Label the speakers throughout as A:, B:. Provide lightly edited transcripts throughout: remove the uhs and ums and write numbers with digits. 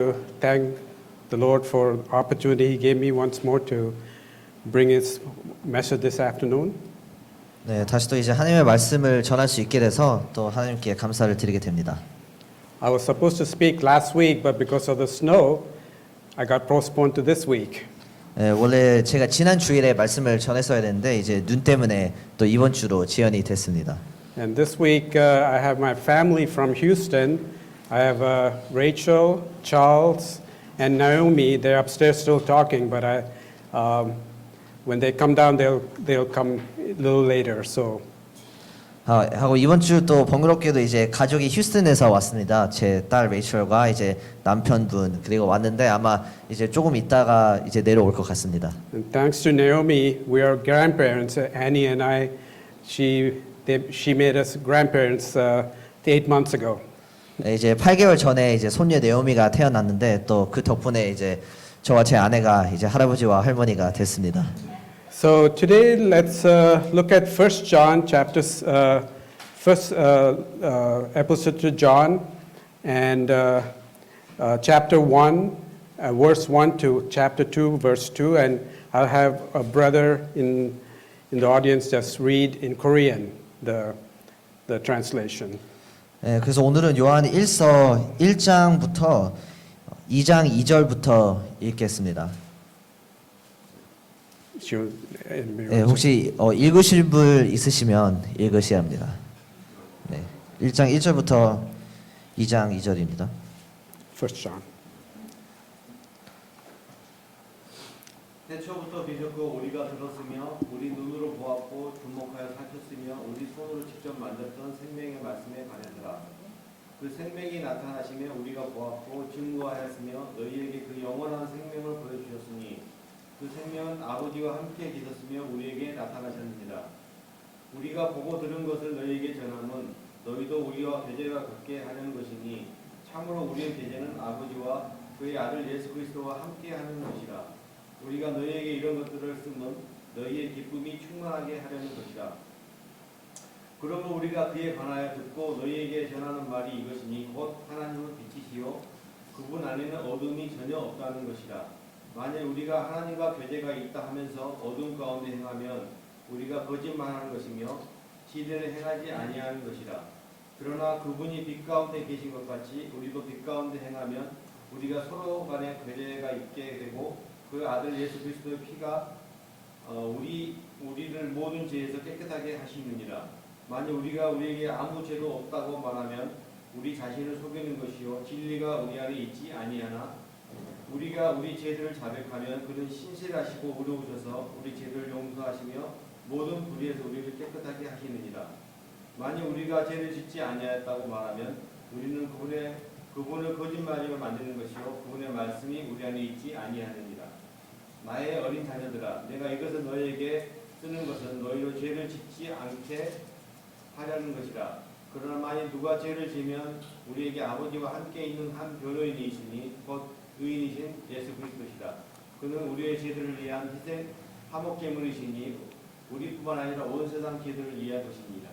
A: Thank the Lord for the opportunity He gave me once more to bring His message this afternoon.
B: 네, 다시 또 이제 하나님의 말씀을 전할 수 있게 돼서 또 하나님께 감사를 드리게 됩니다.
A: I was supposed to speak last week, but because of the snow, I got postponed to this week.
B: 네, 원래 제가 지난 주일에 말씀을 전했어야 되는데 이제 눈 때문에 또 이번 주로 지연이 됐습니다.
A: And this week, I have my family from Houston. I have Rachel, Charles, and Naomi. They're upstairs still talking, but when they come down, they'll come a little later. So.
B: 하고 이번 주 또 번거롭게도 이제 가족이 휴스턴에서 왔습니다. 제 딸 레이첼과 이제 남편분 그리고 왔는데 아마 이제 조금 있다가 이제 내려올 것 같습니다.
A: And thanks to Naomi, we are grandparents. Annie and I, she made us grandparents 8 months ago.
B: 네, 이제 8개월 전에 이제 손녀 네오미가 태어났는데 또 그 덕분에 이제 저와 제 아내가 이제 할아버지와 할머니가 됐습니다.
A: So today let's look at 1 John chapter, first epistle to John, and chapter 1, verse 1 to chapter 2, verse 2, and I'll have a brother in the audience just read in Korean the translation.
B: 네, 그래서 오늘은 요한 1서 1장부터 2장 2절부터 읽겠습니다. 네, 혹시 읽으실 분 있으시면 읽으셔야 합니다. 네, 1장 1절부터 2장 2절입니다.
A: 1 John.
C: 태초부터 비셨고 우리가 들었으며 우리 눈으로 보았고 주목하여 살폈으며 우리 손으로 직접 만졌던 생명의 말씀에 관하더라. 그 생명이 나타나시며 우리가 보았고 증거하였으며 너희에게 그 영원한 생명을 보여주셨으니 그 생명은 아버지와 함께 계셨으며 우리에게 나타나셨느니라. 우리가 보고 들은 것을 너희에게 전함은 너희도 우리와 교제가 갖게 하려는 것이니 참으로 우리의 교제는 아버지와 그의 아들 예수 그리스도와 함께 하는 것이라. 우리가 너희에게 이런 것들을 쓰면 너희의 기쁨이 충만하게 하려는 것이라. 그러므로 우리가 그에 관하여 듣고 너희에게 전하는 말이 이것이니 곧 하나님은 빛이시요 그분 안에는 어둠이 전혀 없다는 것이라. 만일 우리가 하나님과 교제가 있다 하면서 어둠 가운데 행하면 우리가 거짓말하는 것이며 진리를 행하지 아니하는 것이라. 그러나 그분이 빛 가운데 계신 것 같이 우리도 빛 가운데 행하면 우리가 서로 간에 교제가 있게 되고 그 아들 예수 그리스도의 피가 우리를 모든 죄에서 깨끗하게 하시느니라. 만일 우리가 우리에게 아무 죄도 없다고 말하면 우리 자신을 속이는 것이요 진리가 우리 안에 있지 아니하나 우리가 우리 죄들을 자백하면 그는 신실하시고 의로우셔서 우리 죄들을 용서하시며 모든 불의에서 우리를 깨끗하게 하시느니라. 만일 우리가 죄를 짓지 아니하였다고 말하면 우리는 그분을 거짓말이로 만드는 것이요 그분의 말씀이 우리 안에 있지 아니하느니라. 나의 어린 자녀들아, 내가 이것을 너희에게 쓰는 것은 너희로 죄를 짓지 않게 하려는 것이라. 그러나 만일 누가 죄를 지면 우리에게 아버지와 함께 있는 한 변호인이 있으니 곧 의인이신 예수 그리스도시라. 그는 우리의 죄들을 위한 희생 화목제물이시니 우리뿐만 아니라 온 세상 죄들을 위한 것입니다.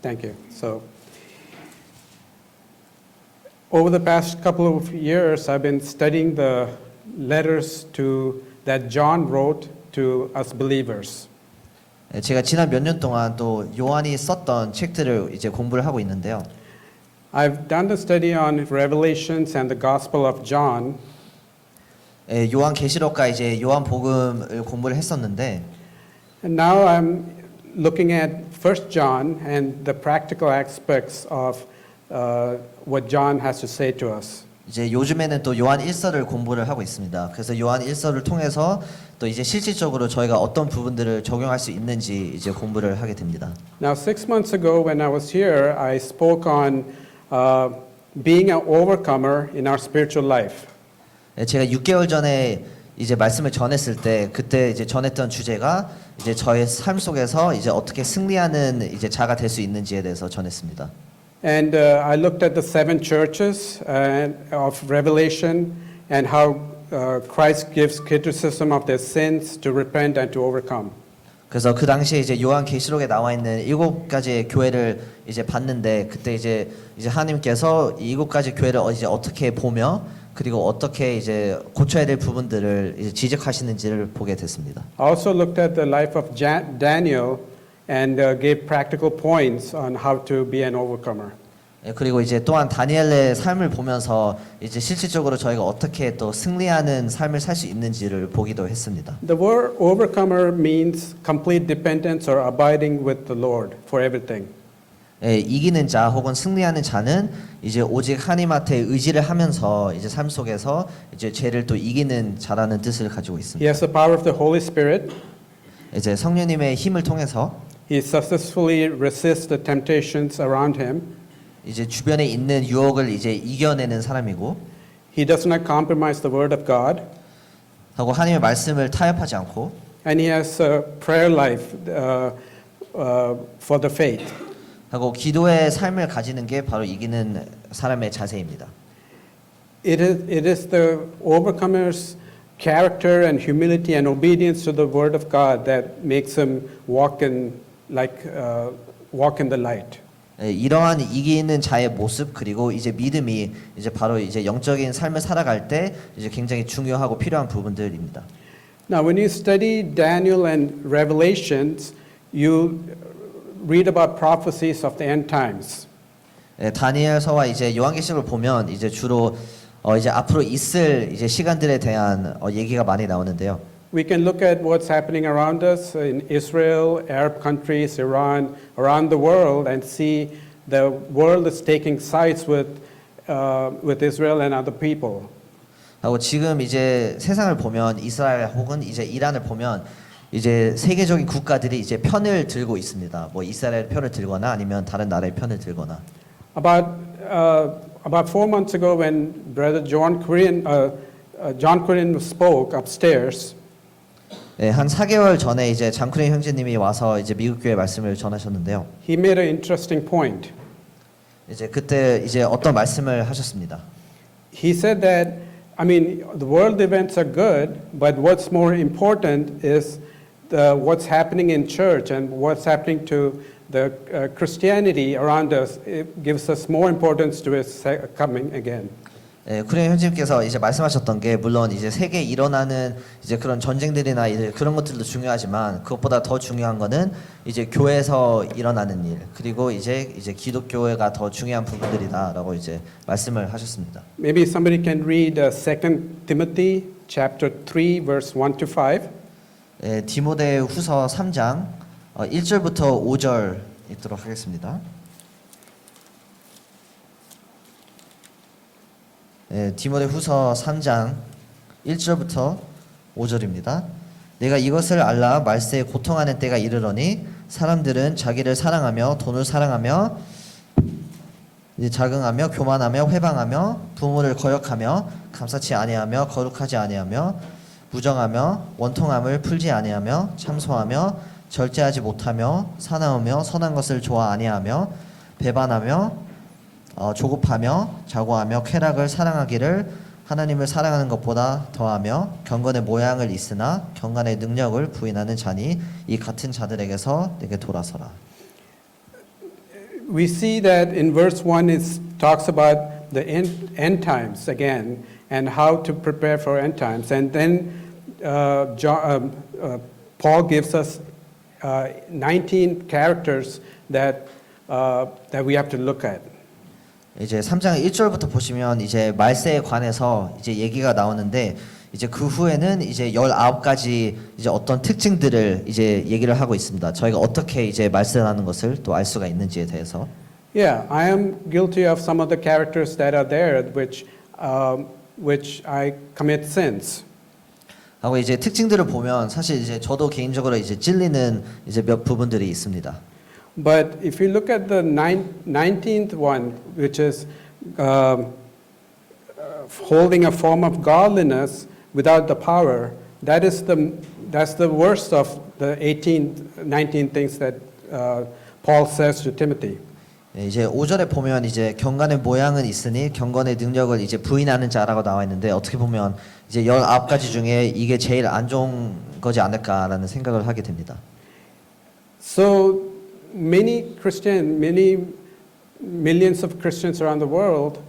A: Thank you. So, over the past couple of years, I've been studying the letters that John wrote to us believers.
B: 제가 지난 몇 년 동안 또 요한이 썼던 책들을 이제 공부를 하고 있는데요.
A: I've done the study on Revelations and the Gospel of John.
B: 요한 계시록과 이제 요한 복음을 공부를 했었는데
A: And now I'm looking at 1 John and the practical aspects of what John has to say to us.
B: 이제 요즘에는 또 요한 1서를 공부를 하고 있습니다. 그래서 요한 1서를 통해서 또 이제 실질적으로 저희가 어떤 부분들을 적용할 수 있는지 이제 공부를 하게 됩니다.
A: Now 6 months ago when I was here, I spoke on being an overcomer in our spiritual life.
B: 제가 6개월 전에 이제 말씀을 전했을 때 그때 이제 전했던 주제가 이제 저의 삶 속에서 이제 어떻게 승리하는 이제 자가 될 수 있는지에 대해서 전했습니다.
A: And I looked at the 7 churches of Revelation and how Christ gives criticism of their sins to repent and to overcome.
B: 그래서 그 당시에 이제 요한 계시록에 나와 있는 7가지의 교회를 이제 봤는데 그때 이제 하나님께서 이 7가지 교회를 이제 어떻게 보며 그리고 어떻게 이제 고쳐야 될 부분들을 이제 지적하시는지를 보게 됐습니다.
A: I also looked at the life of Daniel and gave practical points on how to be an overcomer.
B: 예, 그리고 이제 또한 다니엘의 삶을 보면서 이제 실질적으로 저희가 어떻게 또 승리하는 삶을 살 수 있는지를 보기도 했습니다.
A: The word overcomer means complete dependence or abiding with the Lord for everything.
B: 예, 이기는 자 혹은 승리하는 자는 이제 오직 하나님한테 의지를 하면서 이제 삶 속에서 이제 죄를 또 이기는 자라는 뜻을 가지고
A: He
B: 있습니다.
A: has the power of the Holy Spirit.
B: 이제 성령님의 힘을 통해서
A: He successfully resists the temptations around him.
B: 이제 주변에 있는 유혹을 이제 이겨내는 사람이고
A: He does not compromise the word of God.
B: 하고 하나님의 말씀을 타협하지 않고
A: And he has a prayer life for the faith.
B: 하고 기도의 삶을 가지는 게 바로 이기는 사람의 자세입니다.
A: It is the overcomer's character and humility and obedience to the word of God that makes him walk in the light.
B: 예, 이러한 이기는 자의 모습 그리고 이제 믿음이 이제 바로 이제 영적인 삶을 살아갈 때 이제 굉장히 중요하고 필요한 부분들입니다.
A: Now, when you study Daniel and Revelations, you read about prophecies of the end times.
B: 예, 다니엘서와 이제 요한계시록을 보면 이제 주로 이제 앞으로 있을 이제 시간들에 대한 얘기가 많이 나오는데요.
A: We can look at what's happening around us in Israel, Arab countries, Iran, around the world, and see the world is taking sides with Israel and other people.
B: 하고 지금 이제 세상을 보면 이스라엘 혹은 이제 이란을 보면 이제 세계적인 국가들이 이제 편을 들고 있습니다. 뭐 이스라엘 편을 들거나 아니면 다른 나라의 편을 들거나.
A: About 4 months ago, when Brother John Korean spoke upstairs,
B: 네, 한 4개월 전에 이제 장크린 형제님이 와서 이제 미국 교회 말씀을 전하셨는데요.
A: he made an interesting point.
B: 이제 그때 이제 어떤 말씀을 하셨습니다.
A: He said that, I mean, the world events are good, but what's more important is what's happening in church and what's happening to the Christianity around us. It gives us more importance to his coming again.
B: 예, 크린 형제님께서 이제 말씀하셨던 게 물론 이제 세계에 일어나는 이제 그런 전쟁들이나 이제 그런 것들도 중요하지만 그것보다 더 중요한 거는 이제 교회에서 일어나는 일 그리고 이제 기독교회가 더 중요한 부분들이다라고 이제 말씀을 하셨습니다.
A: Maybe somebody can read 2 Timothy chapter 3 verse 1 to 5.
B: 예, 디모데후서 3장 1절부터 5절 읽도록 하겠습니다. 예, 디모데후서 3장 1절부터 5절입니다. 내가 이것을 알라 말세에 고통하는 때가 이르러니 사람들은 자기를 사랑하며 돈을 사랑하며 자긍하며 교만하며 회방하며 부모를 거역하며 감사치 아니하며 거룩하지 아니하며 부정하며 원통함을 풀지 아니하며 참소하며 절제하지 못하며 사나우며 선한 것을 좋아 아니하며 배반하며 조급하며 자고하며 쾌락을 사랑하기를 하나님을 사랑하는 것보다 더하며 경건의 모양을 있으나 경건의 능력을 부인하는 자니 이 같은 자들에게서 내게 돌아서라.
A: We see that in verse 1 it talks about the end times again and how to prepare for end times. And then Paul gives us 19 characters that we have to look at.
B: 이제 3장 1절부터 보시면 이제 말세에 관해서 이제 얘기가 나오는데 이제 그 후에는 이제 19가지 이제 어떤 특징들을 이제 얘기를 하고 있습니다. 저희가 어떻게 이제 말세라는 것을 또 알 수가 있는지에 대해서.
A: Yeah, I am guilty of some of the characters that are there which I commit sins.
B: 하고 이제 특징들을 보면 사실 이제 저도 개인적으로 이제 찔리는 이제 몇 부분들이 있습니다.
A: But if you look at the 19th one, which is holding a form of godliness without the power, that's the worst of the 19 things that Paul says to Timothy.
B: 이제 5절에 보면 이제 경건의 모양은 있으니 경건의 능력을 이제 부인하는 자라고 나와 있는데 어떻게 보면 이제 19가지 중에 이게 제일 안 좋은 거지 않을까라는 생각을 하게 됩니다.
A: So many millions of Christians around the world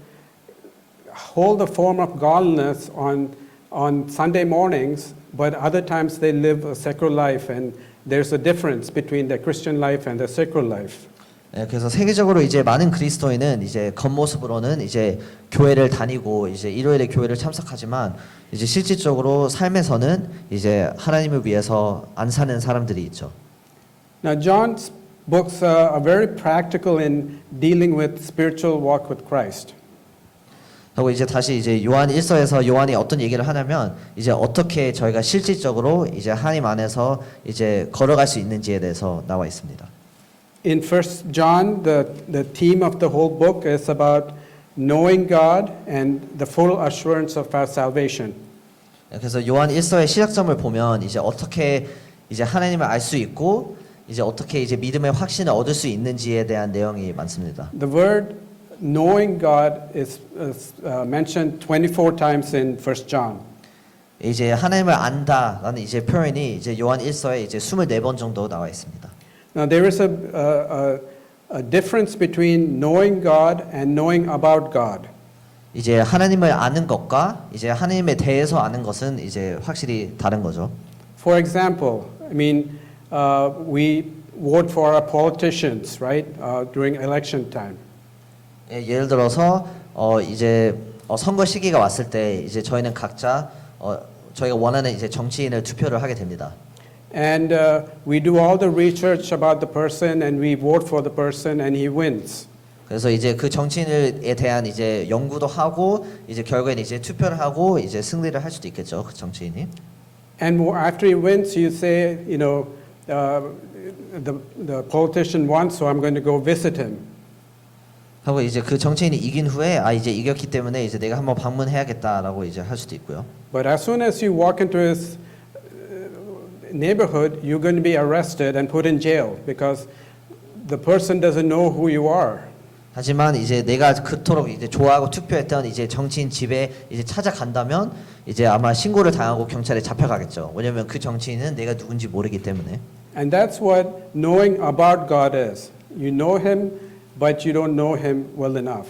A: hold the form of godliness on Sunday mornings, but other times they live a secular life, and there's a difference between the Christian life and the secular life.
B: 예, 그래서 세계적으로 이제 많은 그리스도인은 이제 겉모습으로는 이제 교회를 다니고 이제 일요일에 교회를 참석하지만 이제 실질적으로 삶에서는 이제 하나님을 위해서 안 사는 사람들이 있죠.
A: Now, John's books are very practical in dealing with spiritual walk with Christ.
B: 하고 이제 다시 이제 요한 1서에서 요한이 어떤 얘기를 하냐면 이제 어떻게 저희가 실질적으로 이제 하나님 안에서 이제 걸어갈 수 있는지에 대해서 나와 있습니다.
A: In 1 John, the theme of the whole book is about knowing God and the full assurance of our salvation.
B: 그래서 요한 1서의 시작점을 보면 이제 어떻게 이제 하나님을 알 수 있고 이제 어떻게 이제 믿음의 확신을 얻을 수 있는지에 대한 내용이 많습니다.
A: The word knowing God is mentioned 24 times in 1 John.
B: 이제 하나님을 안다라는 이제 표현이 이제 요한 1서에 이제 24번 정도 나와 있습니다.
A: Now there is a difference between knowing God and knowing about God.
B: 이제 하나님을 아는 것과 이제 하나님에 대해서 아는 것은 이제 확실히 다른 거죠.
A: For example, I mean, we vote for our politicians, right, during election time.
B: 예, 예를 들어서 이제 선거 시기가 왔을 때 이제 저희는 각자 저희가 원하는 이제 정치인을 투표를 하게 됩니다.
A: And we do all the research about the person, and we vote for the person, and he wins.
B: 그래서 이제 그 정치인에 대한 이제 연구도 하고 이제 결국엔 이제 투표를 하고 이제 승리를 할 수도 있겠죠, 그 정치인이.
A: And after he wins, you say, you know, the politician won, so I'm going to go visit him.
B: 하고 이제 그 정치인이 이긴 후에 이제 이겼기 때문에 이제 내가 한번 방문해야겠다라고 이제 할 수도 있고요.
A: But as soon as you walk into his neighborhood, you're going to be arrested and put in jail because the person doesn't know who you are.
B: 하지만 이제 내가 그토록 이제 좋아하고 투표했던 이제 정치인 집에 이제 찾아간다면 이제 아마 신고를 당하고 경찰에 잡혀가겠죠. 왜냐면 그 정치인은 내가 누군지 모르기 때문에.
A: And that's what knowing about God is. You know him, but you don't know him well enough.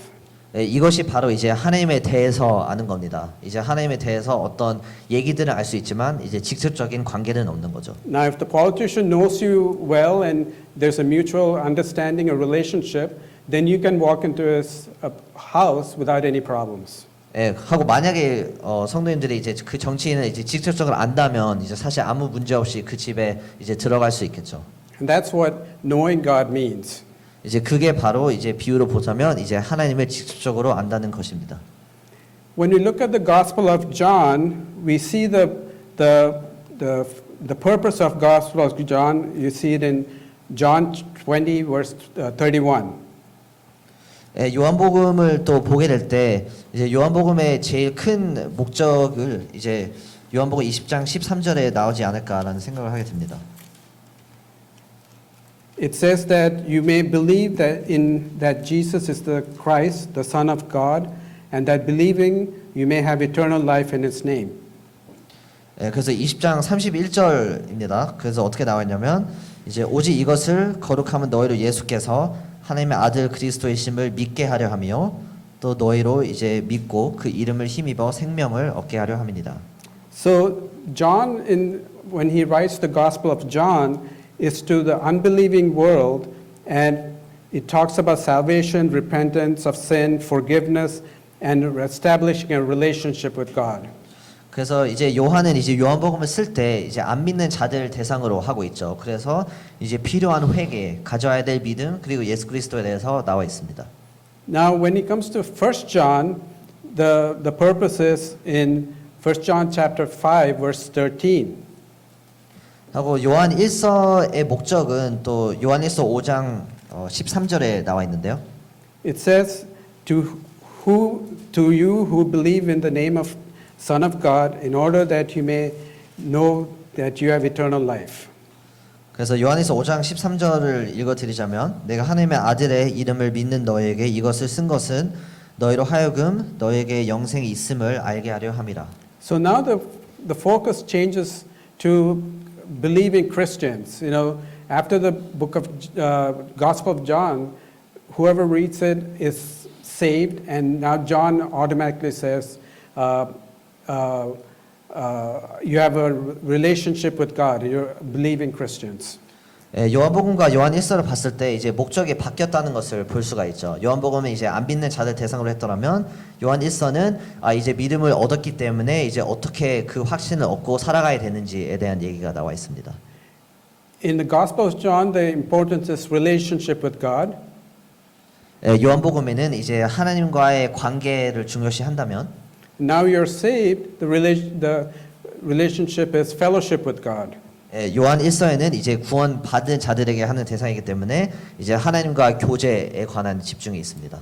B: 네, 이것이 바로 이제 하나님에 대해서 아는 겁니다. 이제 하나님에 대해서 어떤 얘기들은 알 수 있지만 이제 직접적인 관계는 없는 거죠.
A: Now, if the politician knows you well and there's a mutual understanding, a relationship, then you can walk into his house without any problems.
B: 예, 하고 만약에 성도님들이 이제 그 정치인을 이제 직접적으로 안다면 이제 사실 아무 문제 없이 그 집에 이제 들어갈 수 있겠죠.
A: And that's what knowing God means.
B: 이제 그게 바로 이제 비유로 보자면 이제 하나님을 직접적으로 안다는 것입니다.
A: When we look at the Gospel of John, we see the purpose of Gospel of John. You see it in John 20, verse 31.
B: 예, 요한복음을 또 보게 될 때 이제 요한복음의 제일 큰 목적을 이제 요한복음 20장 13절에 나오지 않을까라는 생각을 하게 됩니다.
A: It says that you may believe that Jesus is the Christ, the Son of God, and that believing you may have eternal life in His name.
B: 예, 그래서 20장 31절입니다. 그래서 어떻게 나왔냐면 이제 오직 이것을 거룩함은 너희로 예수께서 하나님의 아들 그리스도이심을 믿게 하려 하며 또 너희로 이제 믿고 그 이름을 힘입어 생명을 얻게 하려 함이니라.
A: So John, when he writes the Gospel of John, is to the unbelieving world, and it talks about salvation, repentance of sin, forgiveness, and establishing a relationship with God.
B: 그래서 이제 요한은 이제 요한복음을 쓸 때 이제 안 믿는 자들 대상으로 하고 있죠. 그래서 이제 필요한 회개, 가져야 될 믿음 그리고 예수 그리스도에 대해서 나와 있습니다.
A: Now, when it comes to 1 John, the purpose is in 1 John chapter 5, verse 13.
B: 하고 요한 1서의 목적은 또 요한 1서 5장 13절에 나와 있는데요.
A: It says, to you who believe in the name of Son of God, in order that you may know that you have eternal life.
B: 그래서 요한에서 5장 13절을 읽어드리자면 내가 하나님의 아들의 이름을 믿는 너에게 이것을 쓴 것은 너희로 하여금 너에게 영생이 있음을 알게 하려 함이라.
A: So now the focus changes to believing Christians. You know, after the book of Gospel of John, whoever reads it is saved, and now John automatically says, you have a relationship with God. You're believing Christians.
B: 예, 요한복음과 요한 1서를 봤을 때 이제 목적이 바뀌었다는 것을 볼 수가 있죠. 요한복음은 이제 안 믿는 자들 대상으로 했더라면 요한 1서는 이제 믿음을 얻었기 때문에 이제 어떻게 그 확신을 얻고 살아가야 되는지에 대한 얘기가 나와 있습니다.
A: In the Gospel of John, the importance is relationship with God.
B: 예, 요한복음에는 이제 하나님과의 관계를 중요시한다면
A: Now you're saved, the relationship is fellowship with God.
B: 예, 요한 1서에는 이제 구원 받은 자들에게 하는 대상이기 때문에 이제 하나님과 교제에 관한 집중이 있습니다.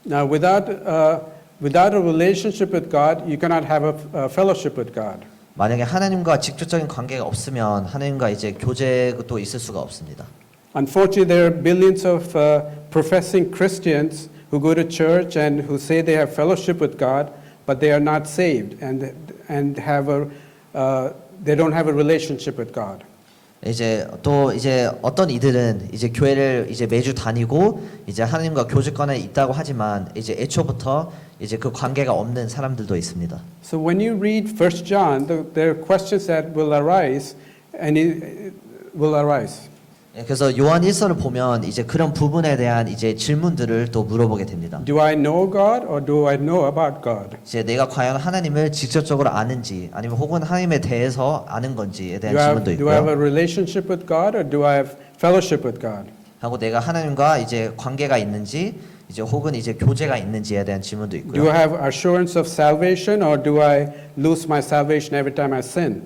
A: Now, without a relationship with God, you cannot have a fellowship with God.
B: 만약에 하나님과 직접적인 관계가 없으면 하나님과 이제 교제도 있을 수가 없습니다.
A: Unfortunately, there are billions of professing Christians who go to church and who say they have fellowship with God, but they are not saved and they don't have a relationship with God.
B: 이제 또 이제 어떤 이들은 이제 교회를 이제 매주 다니고 이제 하나님과 교제권에 있다고 하지만 이제 애초부터 이제 그 관계가 없는 사람들도 있습니다.
A: So when you read 1 John, there are questions that will arise, and it will arise.
B: 예, 그래서 요한 1서를 보면 이제 그런 부분에 대한 이제 질문들을 또 물어보게 됩니다.
A: Do I know God or do I know about God?
B: 이제 내가 과연 하나님을 직접적으로 아는지 아니면 혹은 하나님에 대해서 아는 건지에 대한 질문도
A: Do I have
B: 있고요.
A: a relationship with God or do I have fellowship with God?
B: 하고 내가 하나님과 이제 관계가 있는지 이제 혹은 이제 교제가 있는지에 대한 질문도
A: Do
B: 있고요.
A: I have assurance of salvation or do I lose my salvation every time I sin?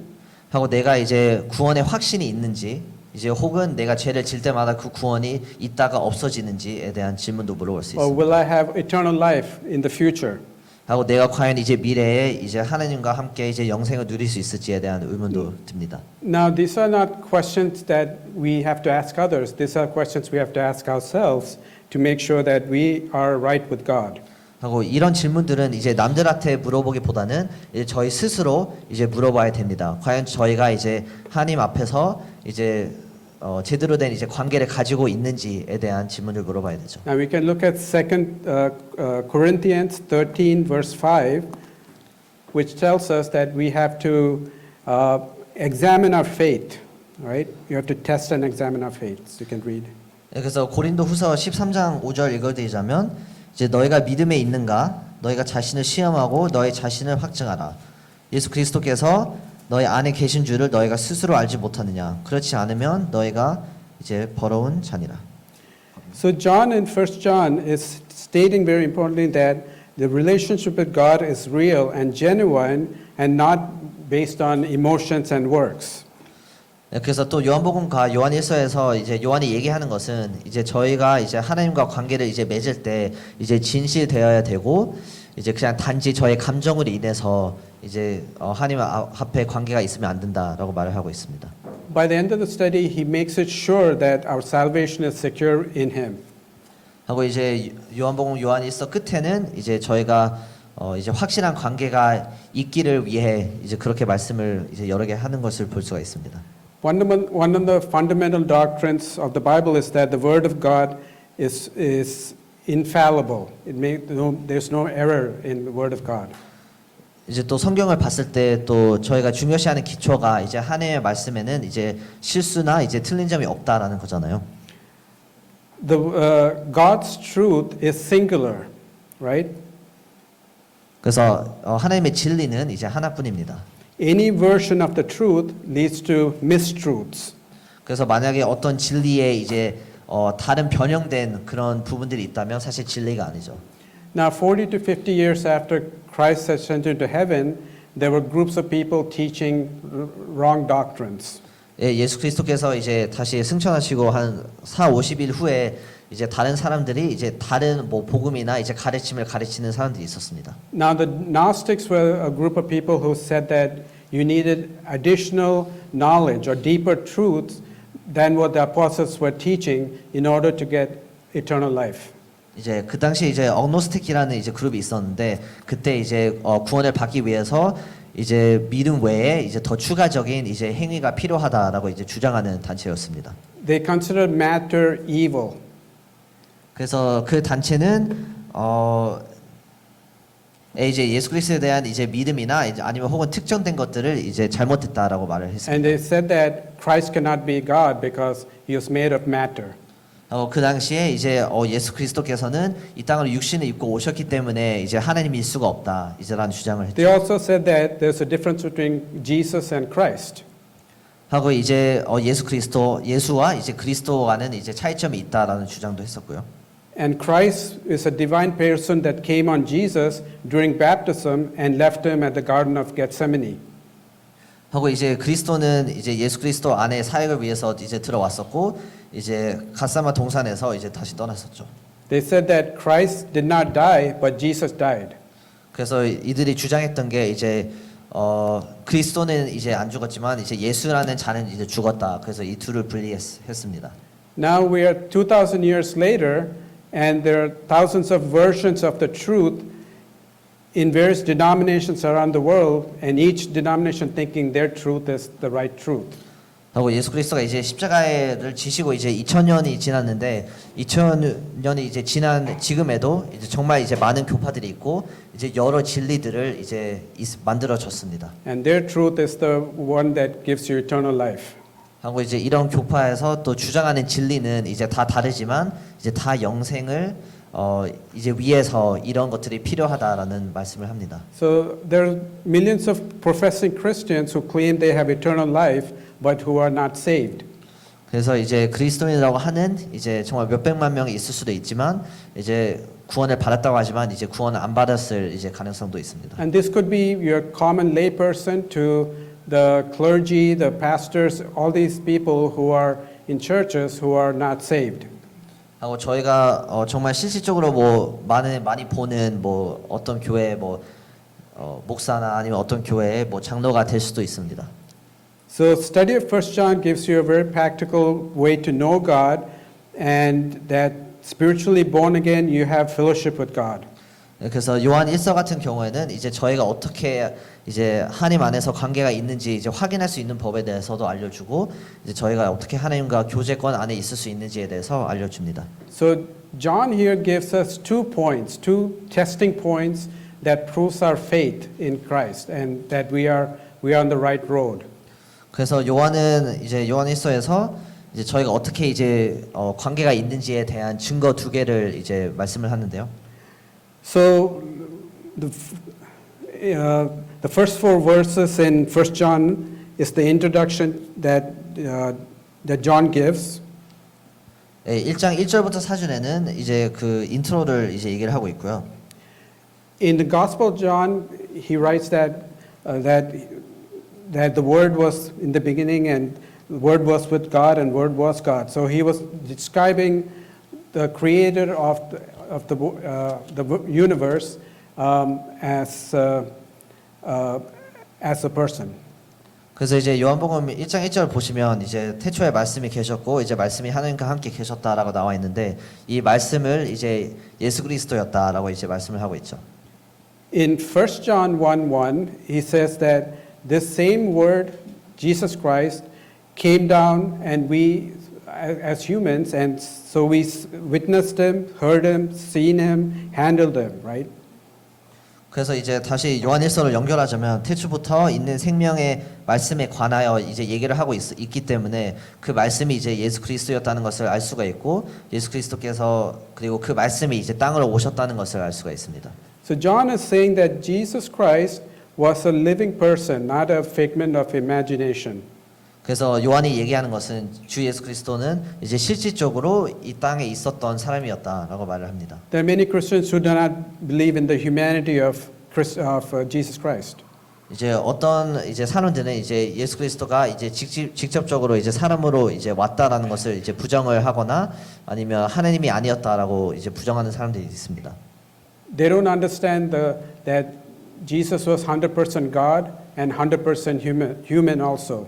B: 하고 내가 이제 구원의 확신이 있는지 이제 혹은 내가 죄를 질 때마다 그 구원이 있다가 없어지는지에 대한 질문도 물어볼 수
A: Or
B: 있습니다.
A: will I have eternal life in the future?
B: 하고 내가 과연 이제 미래에 이제 하나님과 함께 이제 영생을 누릴 수 있을지에 대한 의문도 듭니다.
A: Now, these are not questions that we have to ask others. These are questions we have to ask ourselves to make sure that we are right with God.
B: 하고 이런 질문들은 이제 남들한테 물어보기보다는 이제 저희 스스로 이제 물어봐야 됩니다. 과연 저희가 이제 하나님 앞에서 이제 제대로 된 이제 관계를 가지고 있는지에 대한 질문을 물어봐야 되죠.
A: Now, we can look at 2 Corinthians 13, verse 5, which tells us that we have to examine our faith, right? You have to test and examine our faith. So you can read.
B: 그래서 고린도후서 13장 5절 읽어드리자면 이제 너희가 믿음에 있는가 너희가 자신을 시험하고 너희 자신을 확증하라. 예수 그리스도께서 너희 안에 계신 줄을 너희가 스스로 알지 못하느냐. 그렇지 않으면 너희가 이제 더러운 자니라.
A: So John in 1 John is stating very importantly that the relationship with God is real and genuine and not based on emotions and works.
B: 그래서 또 요한복음과 요한 1서에서 이제 요한이 얘기하는 것은 이제 저희가 이제 하나님과 관계를 이제 맺을 때 이제 진실되어야 되고 이제 그냥 단지 저의 감정으로 인해서 이제 하나님 앞에 관계가 있으면 안 된다라고 말을 하고 있습니다.
A: By the end of the study, he makes it sure that our salvation is secure in him.
B: 하고 이제 요한복음 요한 1서 끝에는 이제 저희가 이제 확실한 관계가 있기를 위해 이제 그렇게 말씀을 이제 여러 개 하는 것을 볼 수가 있습니다.
A: One of the fundamental doctrines of the Bible is that the Word of God is infallible. There's no error in the Word of God.
B: 이제 또 성경을 봤을 때 또 저희가 중요시하는 기초가 이제 하나님의 말씀에는 이제 실수나 이제 틀린 점이 없다라는 거잖아요.
A: God's truth is singular, right?
B: 그래서 하나님의 진리는 이제 하나뿐입니다.
A: Any version of the truth leads to mistruths.
B: 그래서 만약에 어떤 진리에 이제 다른 변형된 그런 부분들이 있다면 사실 진리가 아니죠.
A: Now, 40 to 50 years after Christ ascended to heaven, there were groups of people teaching wrong doctrines.
B: 예, 예수 그리스도께서 이제 다시 승천하시고 한 40-50일 후에 이제 다른 사람들이 이제 다른 뭐 복음이나 이제 가르침을 가르치는 사람들이 있었습니다.
A: Now, the Gnostics were a group of people who said that you needed additional knowledge or deeper truths than what the apostles were teaching in order to get eternal life.
B: 이제 그 당시 이제 억노스틱이라는 이제 그룹이 있었는데 그때 이제 구원을 받기 위해서 이제 믿음 외에 이제 더 추가적인 이제 행위가 필요하다라고 이제 주장하는 단체였습니다.
A: They considered matter evil.
B: 그래서 그 단체는 이제 예수 그리스도에 대한 이제 믿음이나 이제 아니면 혹은 특정된 것들을 이제 잘못했다라고 말을 했습니다.
A: And they said that Christ cannot be God because he was made of matter.
B: 그 당시에 이제 예수 그리스도께서는 이 땅으로 육신을 입고 오셨기 때문에 이제 하나님일 수가 없다 이제라는 주장을 했죠.
A: They also said that there's a difference between Jesus and Christ.
B: 하고 이제 예수와 이제 그리스도와는 이제 차이점이 있다라는 주장도 했었고요.
A: And Christ is a divine person that came on Jesus during baptism and left him at the Garden of Gethsemane.
B: 하고 이제 그리스도는 이제 예수 그리스도 안에 사역을 위해서 이제 들어왔었고 이제 갓사마 동산에서 이제 다시 떠났었죠.
A: They said that Christ did not die, but Jesus died.
B: 그래서 이들이 주장했던 게 이제 그리스도는 이제 안 죽었지만 이제 예수라는 자는 이제 죽었다. 그래서 이 둘을 분리했습니다.
A: Now we are 2,000 years later, and there are thousands of versions of the truth in various denominations around the world, and each denomination thinking their truth is the right truth.
B: 하고 예수 그리스도가 이제 십자가를 지시고 이제 2000년이 지났는데 2000년이 이제 지난 지금에도 이제 정말 이제 많은 교파들이 있고 이제 여러 진리들을 이제 만들어졌습니다.
A: And their truth is the one that gives you eternal life.
B: 하고 이제 이런 교파에서 또 주장하는 진리는 이제 다 다르지만 이제 다 영생을 이제 위해서 이런 것들이 필요하다라는 말씀을 합니다.
A: So there are millions of professing Christians who claim they have eternal life, but who are not saved.
B: 그래서 이제 그리스도인이라고 하는 이제 정말 몇 백만 명이 있을 수도 있지만 이제 구원을 받았다고 하지만 이제 구원을 안 받았을 이제 가능성도 있습니다.
A: And this could be your common lay person to the clergy, the pastors, all these people who are in churches who are not saved.
B: 하고 저희가 정말 실질적으로 뭐 많이 보는 뭐 어떤 교회 뭐 목사나 아니면 어떤 교회의 뭐 장로가 될 수도 있습니다.
A: So study of 1 John gives you a very practical way to know God, and that spiritually born again you have fellowship with God.
B: 그래서 요한 1서 같은 경우에는 이제 저희가 어떻게 이제 하나님 안에서 관계가 있는지 이제 확인할 수 있는 법에 대해서도 알려주고 이제 저희가 어떻게 하나님과 교제권 안에 있을 수 있는지에 대해서 알려줍니다.
A: So John here gives us 2 points, 2 testing points that proves our faith in Christ and that we are on the right road.
B: 그래서 요한은 이제 요한 1서에서 이제 저희가 어떻게 이제 관계가 있는지에 대한 증거 2개를 이제 말씀을 하는데요.
A: So the first 4 verses in 1 John is the introduction that John gives.
B: 1장 1절부터 4절에는 이제 그 인트로를 이제 얘기를 하고 있고요.
A: In the Gospel of John, he writes that the Word was in the beginning, and the Word was with God, and Word was God. So he was describing the Creator of the universe as a person.
B: 그래서 이제 요한복음 1장 1절 보시면 이제 태초에 말씀이 계셨고 이제 말씀이 하나님과 함께 계셨다라고 나와 있는데 이 말씀을 이제 예수 그리스도였다라고 이제 말씀을 하고 있죠.
A: In 1 John 1:1, he says that this same word, Jesus Christ, came down, and we, as humans, and so we witnessed him, heard him, seen him, handled him, right?
B: 그래서 이제 다시 요한 1서를 연결하자면 태초부터 있는 생명의 말씀에 관하여 이제 얘기를 하고 있기 때문에 그 말씀이 이제 예수 그리스도였다는 것을 알 수가 있고 예수 그리스도께서 그리고 그 말씀이 이제 땅으로 오셨다는 것을 알 수가 있습니다.
A: So John is saying that Jesus Christ was a living person, not a figment of imagination.
B: 그래서 요한이 얘기하는 것은 주 예수 그리스도는 이제 실질적으로 이 땅에 있었던 사람이었다라고 말을 합니다.
A: There are many Christians who do not believe in the humanity of Jesus Christ.
B: 이제 어떤 이제 사람들은 이제 예수 그리스도가 이제 직접적으로 이제 사람으로 이제 왔다라는 것을 이제 부정을 하거나 아니면 하나님이 아니었다라고 이제 부정하는 사람들이 있습니다.
A: They don't understand that Jesus was 100% God and 100% human also.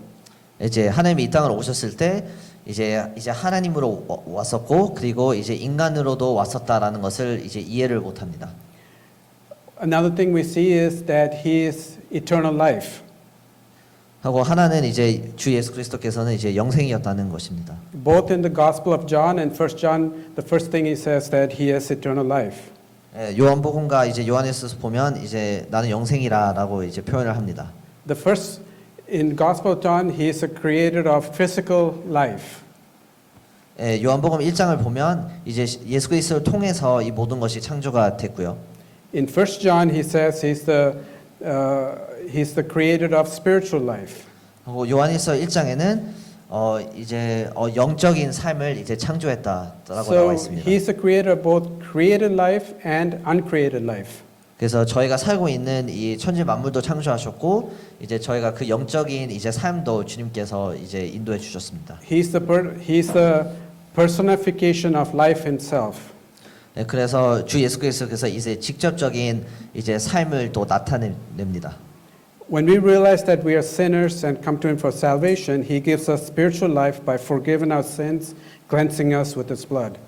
B: 이제 하나님이 이 땅으로 오셨을 때 이제 하나님으로 왔었고 그리고 이제 인간으로도 왔었다라는 것을 이제 이해를 못 합니다.
A: Another thing we see is that he is eternal life.
B: 하고 하나는 이제 주 예수 그리스도께서는 이제 영생이었다는 것입니다.
A: Both in the Gospel of John and 1 John, the first thing he says that he has eternal life.
B: 요한복음과 이제 요한일서에서 보면 이제 나는 영생이라라고 이제 표현을 합니다.
A: The first in Gospel of John, he is the creator of physical life.
B: 요한복음 1장을 보면 이제 예수 그리스도를 통해서 이 모든 것이 창조가 됐고요.
A: In 1 John, he says he's the creator of spiritual life.
B: 하고 요한일서 1장에는 이제 영적인 삶을 이제 창조했다라고 나와
A: So
B: 있습니다.
A: he's the creator of both created life and uncreated life.
B: 그래서 저희가 살고 있는 이 천지 만물도 창조하셨고 이제 저희가 그 영적인 이제 삶도 주님께서 이제 인도해 주셨습니다.
A: He's the personification of life himself.
B: 그래서 주 예수 그리스도께서 이제 직접적인 이제 삶을 또 나타냅니다.
A: When we realize that we are sinners and come to him for salvation, he gives us spiritual life by forgiving our sins, cleansing us with his blood.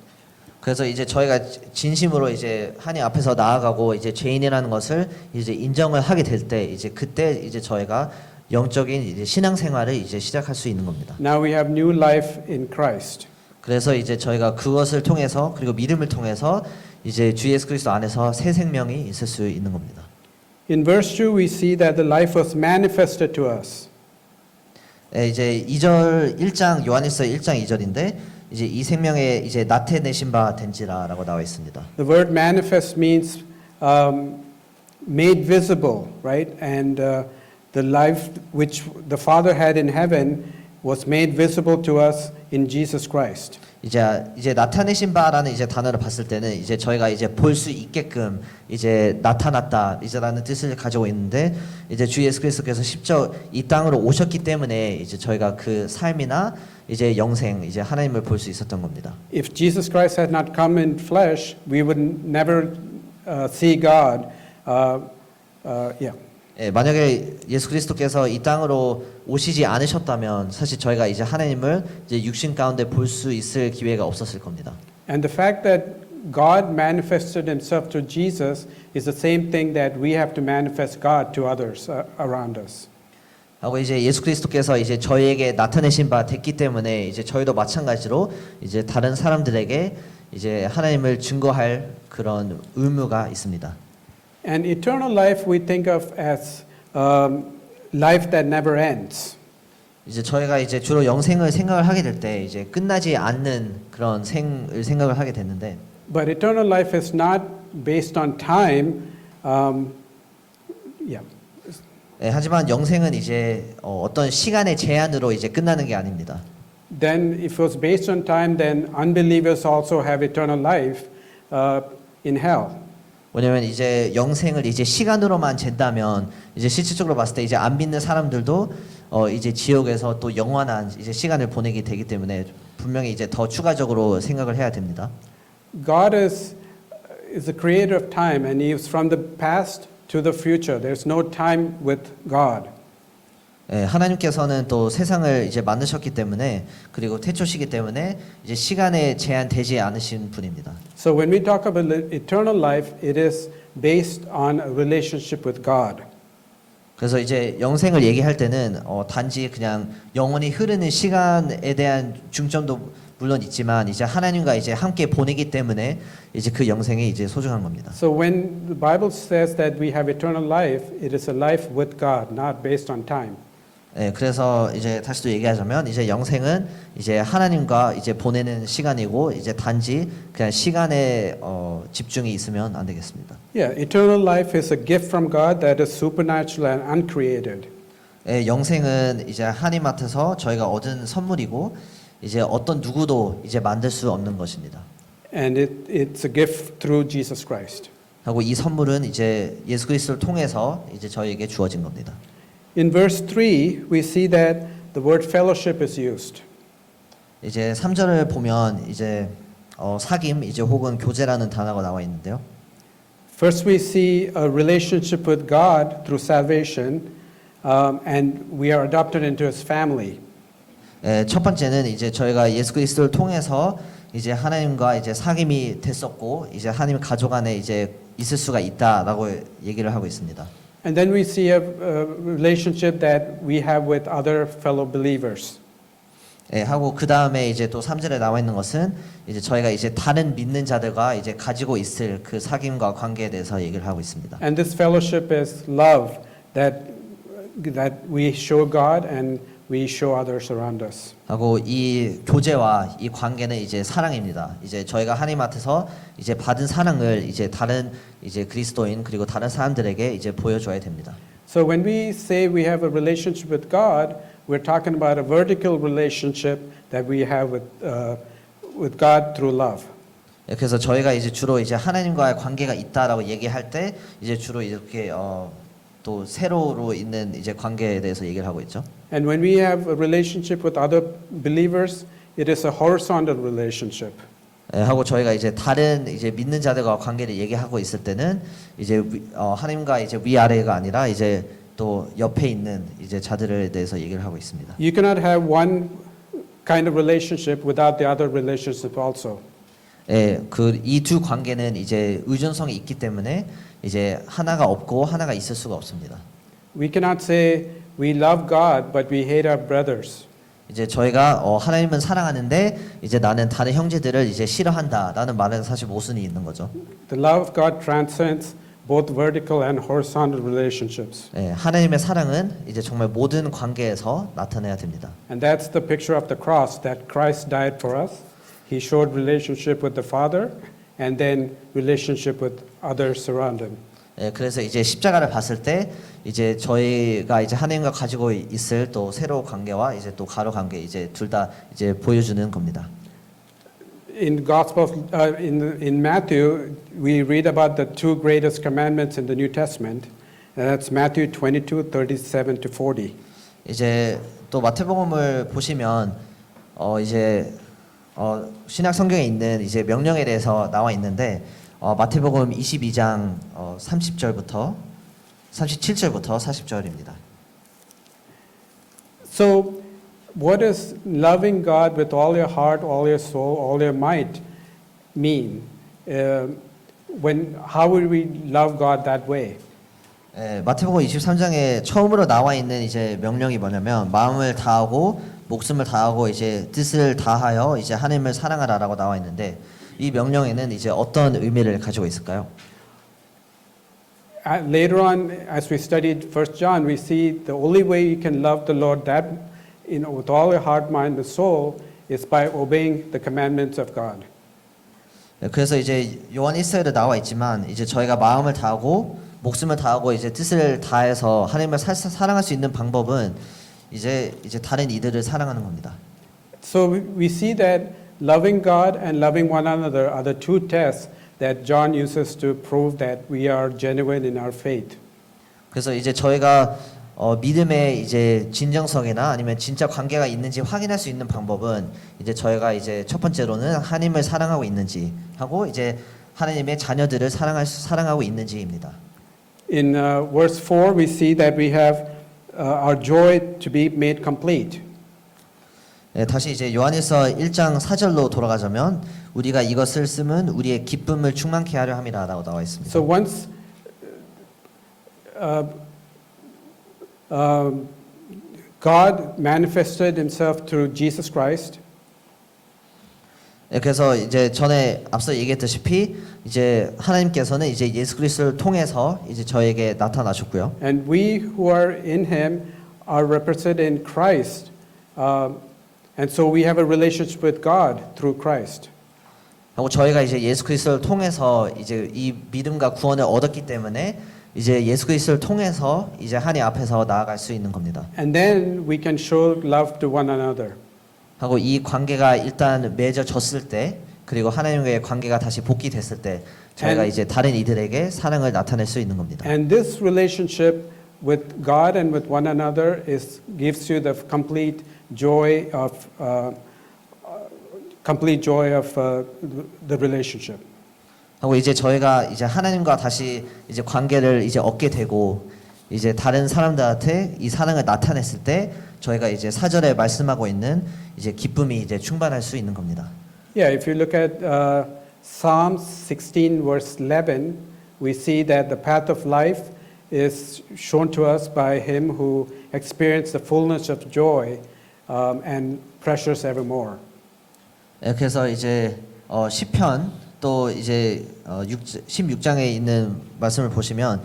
B: 그래서 이제 저희가 진심으로 이제 하나님 앞에서 나아가고 이제 죄인이라는 것을 이제 인정을 하게 될 때 이제 그때 이제 저희가 영적인 이제 신앙생활을 이제 시작할 수 있는 겁니다.
A: Now we have new life in Christ.
B: 그래서 이제 저희가 그것을 통해서 그리고 믿음을 통해서 이제 주 예수 그리스도 안에서 새 생명이 있을 수 있는 겁니다.
A: In verse 2 we see that the life was manifested to us.
B: 이제 2절 1장 요한일서 1장 2절인데 이제 이 생명에 이제 나타내신 바 된지라라고 나와 있습니다.
A: The word manifest means made visible, right? And the life which the Father had in heaven was made visible to us in Jesus Christ.
B: 이제 나타내신 바라는 이제 단어를 봤을 때는 이제 저희가 이제 볼 수 있게끔 이제 나타났다 이제라는 뜻을 가지고 있는데 이제 주 예수 그리스도께서 십자가 이 땅으로 오셨기 때문에 이제 저희가 그 삶이나 이제 영생 이제 하나님을 볼 수 있었던 겁니다.
A: If Jesus Christ had not come in flesh, we would never see God.
B: 만약에 예수 그리스도께서 이 땅으로 오시지 않으셨다면 사실 저희가 이제 하나님을 이제 육신 가운데 볼 수 있을 기회가 없었을 겁니다.
A: And the fact that God manifested himself to Jesus is the same thing that we have to manifest God to others around us.
B: 하고 이제 예수 그리스도께서 이제 저희에게 나타내신 바 됐기 때문에 이제 저희도 마찬가지로 이제 다른 사람들에게 이제 하나님을 증거할 그런 의무가 있습니다.
A: And eternal life we think of as life that never ends.
B: 이제 저희가 이제 주로 영생을 생각을 하게 될 때 이제 끝나지 않는 그런 생을 생각을 하게 됐는데
A: But eternal life is not based on time.
B: 하지만 영생은 이제 어떤 시간의 제한으로 이제 끝나는 게 아닙니다.
A: Then if it was based on time, then unbelievers also have eternal life in hell.
B: 왜냐면 이제 영생을 이제 시간으로만 잰다면 이제 실질적으로 봤을 때 이제 안 믿는 사람들도 이제 지옥에서 또 영원한 이제 시간을 보내게 되기 때문에 분명히 이제 더 추가적으로 생각을 해야 됩니다.
A: God is the creator of time, and He is from the past to the future. There's no time with God.
B: 하나님께서는 또 세상을 이제 만드셨기 때문에 그리고 태초시기 때문에 이제 시간에 제한되지 않으신 분입니다.
A: So when we talk about eternal life, it is based on a relationship with God.
B: 그래서 이제 영생을 얘기할 때는 단지 그냥 영원히 흐르는 시간에 대한 중점도 물론 있지만 이제 하나님과 이제 함께 보내기 때문에 이제 그 영생이 이제 소중한 겁니다.
A: So when the Bible says that we have eternal life, it is a life with God, not based on time.
B: 그래서 이제 다시 또 얘기하자면 이제 영생은 이제 하나님과 이제 보내는 시간이고 이제 단지 그냥 시간에 집중이 있으면 안 되겠습니다.
A: Yeah, eternal life is a gift from God that is supernatural and uncreated.
B: 영생은 이제 하나님 앞에서 저희가 얻은 선물이고 이제 어떤 누구도 이제 만들 수 없는 것입니다.
A: And it's a gift through Jesus Christ.
B: 하고 이 선물은 이제 예수 그리스도를 통해서 이제 저희에게 주어진 겁니다.
A: In verse 3, we see that the word fellowship is used.
B: 이제 3절을 보면 이제 사귐 이제 혹은 교제라는 단어가 나와 있는데요.
A: First, we see a relationship with God through salvation, and we are adopted into His family.
B: 첫 번째는 이제 저희가 예수 그리스도를 통해서 이제 하나님과 이제 사귐이 됐었고 이제 하나님 가족 안에 이제 있을 수가 있다라고 얘기를 하고 있습니다.
A: And then we see a relationship that we have with other fellow believers.
B: 예, 하고 그 다음에 이제 또 3절에 나와 있는 것은 이제 저희가 이제 다른 믿는 자들과 이제 가지고 있을 그 사귐과 관계에 대해서 얘기를 하고 있습니다.
A: And this fellowship is love that we show God and we show others around us.
B: 하고 이 교제와 이 관계는 이제 사랑입니다. 이제 저희가 하나님 앞에서 이제 받은 사랑을 이제 다른 이제 그리스도인 그리고 다른 사람들에게 이제 보여줘야 됩니다.
A: So when we say we have a relationship with God, we're talking about a vertical relationship that we have with God through love.
B: 예, 그래서 저희가 이제 주로 이제 하나님과의 관계가 있다라고 얘기할 때 이제 주로 이렇게 또 세로로 있는 이제 관계에 대해서 얘기를 하고 있죠.
A: And when we have a relationship with other believers, it is a horizontal relationship.
B: 예, 하고 저희가 이제 다른 이제 믿는 자들과 관계를 얘기하고 있을 때는 이제 하나님과 이제 위아래가 아니라 이제 또 옆에 있는 이제 자들에 대해서 얘기를 하고 있습니다.
A: You cannot have one kind of relationship without the other relationship also.
B: 예, 그 이 두 관계는 이제 의존성이 있기 때문에 이제 하나가 없고 하나가 있을 수가 없습니다.
A: We cannot say we love God but we hate our brothers.
B: 이제 저희가 하나님은 사랑하는데 이제 나는 다른 형제들을 이제 싫어한다라는 말은 사실 모순이 있는 거죠.
A: The love of God transcends both vertical and horizontal relationships.
B: 예, 하나님의 사랑은 이제 정말 모든 관계에서 나타내야 됩니다.
A: And that's the picture of the cross that Christ died for us. He showed relationship with the Father and then relationship with others around him.
B: 예, 그래서 이제 십자가를 봤을 때 이제 저희가 이제 하나님과 가지고 있을 또 세로 관계와 이제 또 가로 관계 이제 둘 다 이제 보여주는 겁니다.
A: In Gospel in Matthew, we read about the two greatest commandments in the New Testament, and that's Matthew 22:37 to 40.
B: 이제 또 마태복음을 보시면 이제 신약 성경에 있는 이제 명령에 대해서 나와 있는데 마태복음 22장 30절부터 37절부터 40절입니다.
A: So, what does loving God with all your heart, all your soul, all your might mean? How will we love God that way?
B: 예, 마태복음 23장에 처음으로 나와 있는 이제 명령이 뭐냐면 마음을 다하고 목숨을 다하고 이제 뜻을 다하여 이제 하나님을 사랑하라라고 나와 있는데 이 명령에는 이제 어떤 의미를 가지고 있을까요?
A: Later on, as we studied 1 John, we see the only way you can love the Lord with all your heart, mind, and soul is by obeying the commandments of God.
B: 네, 그래서 이제 요한 1서에도 나와 있지만 이제 저희가 마음을 다하고 목숨을 다하고 이제 뜻을 다해서 하나님을 사랑할 수 있는 방법은 이제 다른 이들을 사랑하는 겁니다.
A: So we see that loving God and loving one another are the two tests that John uses to prove that we are genuine in our faith.
B: 그래서 이제 저희가 믿음의 이제 진정성이나 아니면 진짜 관계가 있는지 확인할 수 있는 방법은 이제 저희가 이제 첫 번째로는 하나님을 사랑하고 있는지 하고 이제 하나님의 자녀들을 사랑하고 있는지입니다.
A: In verse 4, we see that we have our joy to be made complete.
B: 네, 다시 이제 요한일서 1장 4절로 돌아가자면 우리가 이것을 쓰면 우리의 기쁨을 충만케 하려 함이라라고 나와 있습니다.
A: So once God manifested Himself through Jesus Christ,
B: 네, 그래서 이제 전에 앞서 얘기했다시피 이제 하나님께서는 이제 예수 그리스도를 통해서 이제 저에게 나타나셨고요.
A: and we who are in Him are represented in Christ, and so we have a relationship with God through Christ.
B: 하고 저희가 이제 예수 그리스도를 통해서 이제 이 믿음과 구원을 얻었기 때문에 이제 예수 그리스도를 통해서 이제 하나님 앞에서 나아갈 수 있는 겁니다.
A: And then we can show love to one another.
B: 하고 이 관계가 일단 맺어졌을 때 그리고 하나님과의 관계가 다시 복귀됐을 때 저희가 이제 다른 이들에게 사랑을 나타낼 수 있는 겁니다.
A: And this relationship with God and with one another gives you the complete joy of the relationship.
B: 하고 이제 저희가 이제 하나님과 다시 이제 관계를 이제 얻게 되고 이제 다른 사람들한테 이 사랑을 나타냈을 때 저희가 이제 4절에 말씀하고 있는 이제 기쁨이 이제 충만할 수 있는 겁니다.
A: Yeah, if you look at Psalms 16 verse 11, we see that the path of life is shown to us by him who experienced the fullness of joy and precious evermore.
B: 예, 그래서 이제 시편 또 이제 16장에 있는 말씀을 보시면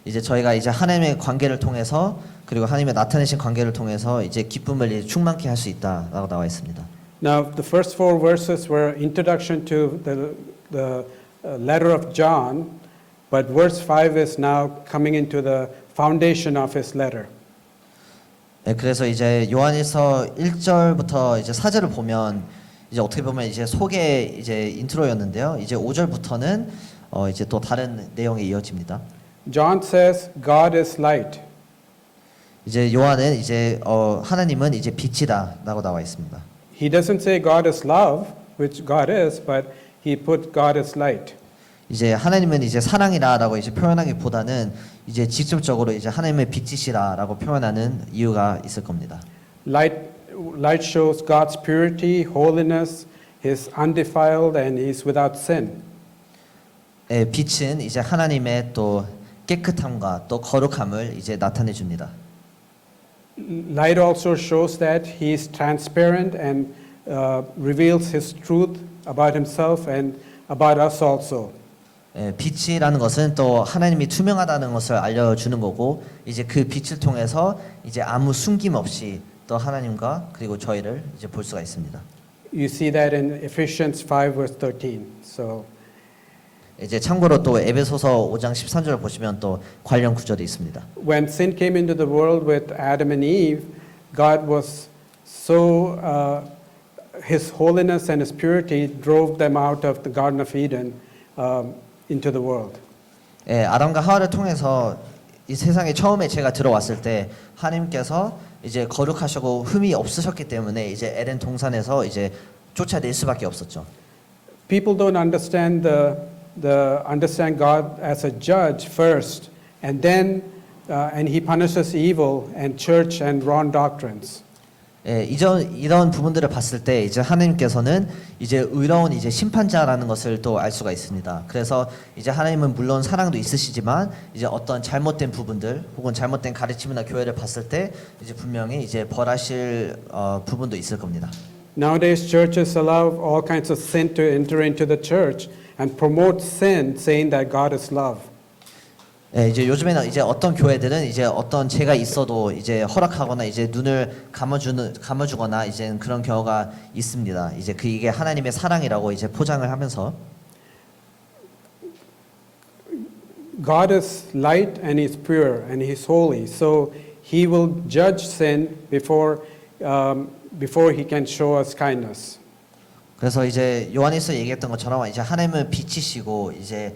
B: 이제 저희가 이제 하나님의 관계를 통해서 그리고 하나님의 나타내신 관계를 통해서 이제 기쁨을 이제 충만케 할 수 있다라고 나와 있습니다.
A: Now, the first 4 verses were introduction to the letter of John, but verse 5 is now coming into the foundation of his letter.
B: 예, 그래서 이제 요한일서 1절부터 이제 4절을 보면 이제 어떻게 보면 이제 소개 이제 인트로였는데요. 이제 5절부터는 이제 또 다른 내용에 이어집니다.
A: John says, God is light.
B: 이제 요한은 이제 하나님은 이제 빛이다라고 나와 있습니다.
A: He doesn't say God is love, which God is, but he put God as light.
B: 이제 하나님은 이제 사랑이라라고 이제 표현하기보다는 이제 직접적으로 이제 하나님의 빛이시라라고 표현하는 이유가 있을 겁니다.
A: Light shows God's purity, holiness, His undefiled, and He's without sin.
B: 예, 빛은 이제 하나님의 또 깨끗함과 또 거룩함을 이제 나타내 줍니다.
A: Light also shows that He is transparent and reveals His truth about Himself and about us also.
B: 예, 빛이라는 것은 또 하나님이 투명하다는 것을 알려주는 거고 이제 그 빛을 통해서 이제 아무 숨김 없이 또 하나님과 그리고 저희를 이제 볼 수가 있습니다.
A: You see that in Ephesians 5 verse 13. So
B: 이제 참고로 또 에베소서 5장 13절을 보시면 또 관련 구절이 있습니다.
A: when sin came into the world with Adam and Eve, God was so His holiness and His purity drove them out of the Garden of Eden into the world.
B: 예, 아담과 하와를 통해서 이 세상에 처음에 죄가 들어왔을 때 하나님께서 이제 거룩하시고 흠이 없으셨기 때문에 이제 에덴 동산에서 이제 쫓아낼 수밖에 없었죠.
A: People don't understand understand God as a judge first, and then and He punishes evil and church and wrong doctrines.
B: 예, 이런 부분들을 봤을 때 이제 하나님께서는 이제 의로운 이제 심판자라는 것을 또 알 수가 있습니다. 그래서 이제 하나님은 물론 사랑도 있으시지만 이제 어떤 잘못된 부분들 혹은 잘못된 가르침이나 교회를 봤을 때 이제 분명히 이제 벌하실 부분도 있을 겁니다.
A: Nowadays, churches allow all kinds of sin to enter into the church and promote sin, saying that God is love.
B: 예, 이제 요즘에는 이제 어떤 교회들은 이제 어떤 죄가 있어도 이제 허락하거나 이제 눈을 감아주거나 이제 그런 경우가 있습니다. 이제 이게 하나님의 사랑이라고 이제 포장을 하면서
A: God is light and He's pure and He's holy, so He will judge sin before He can show us kindness.
B: 그래서 이제 요한일서 얘기했던 것처럼 이제 하나님은 빛이시고 이제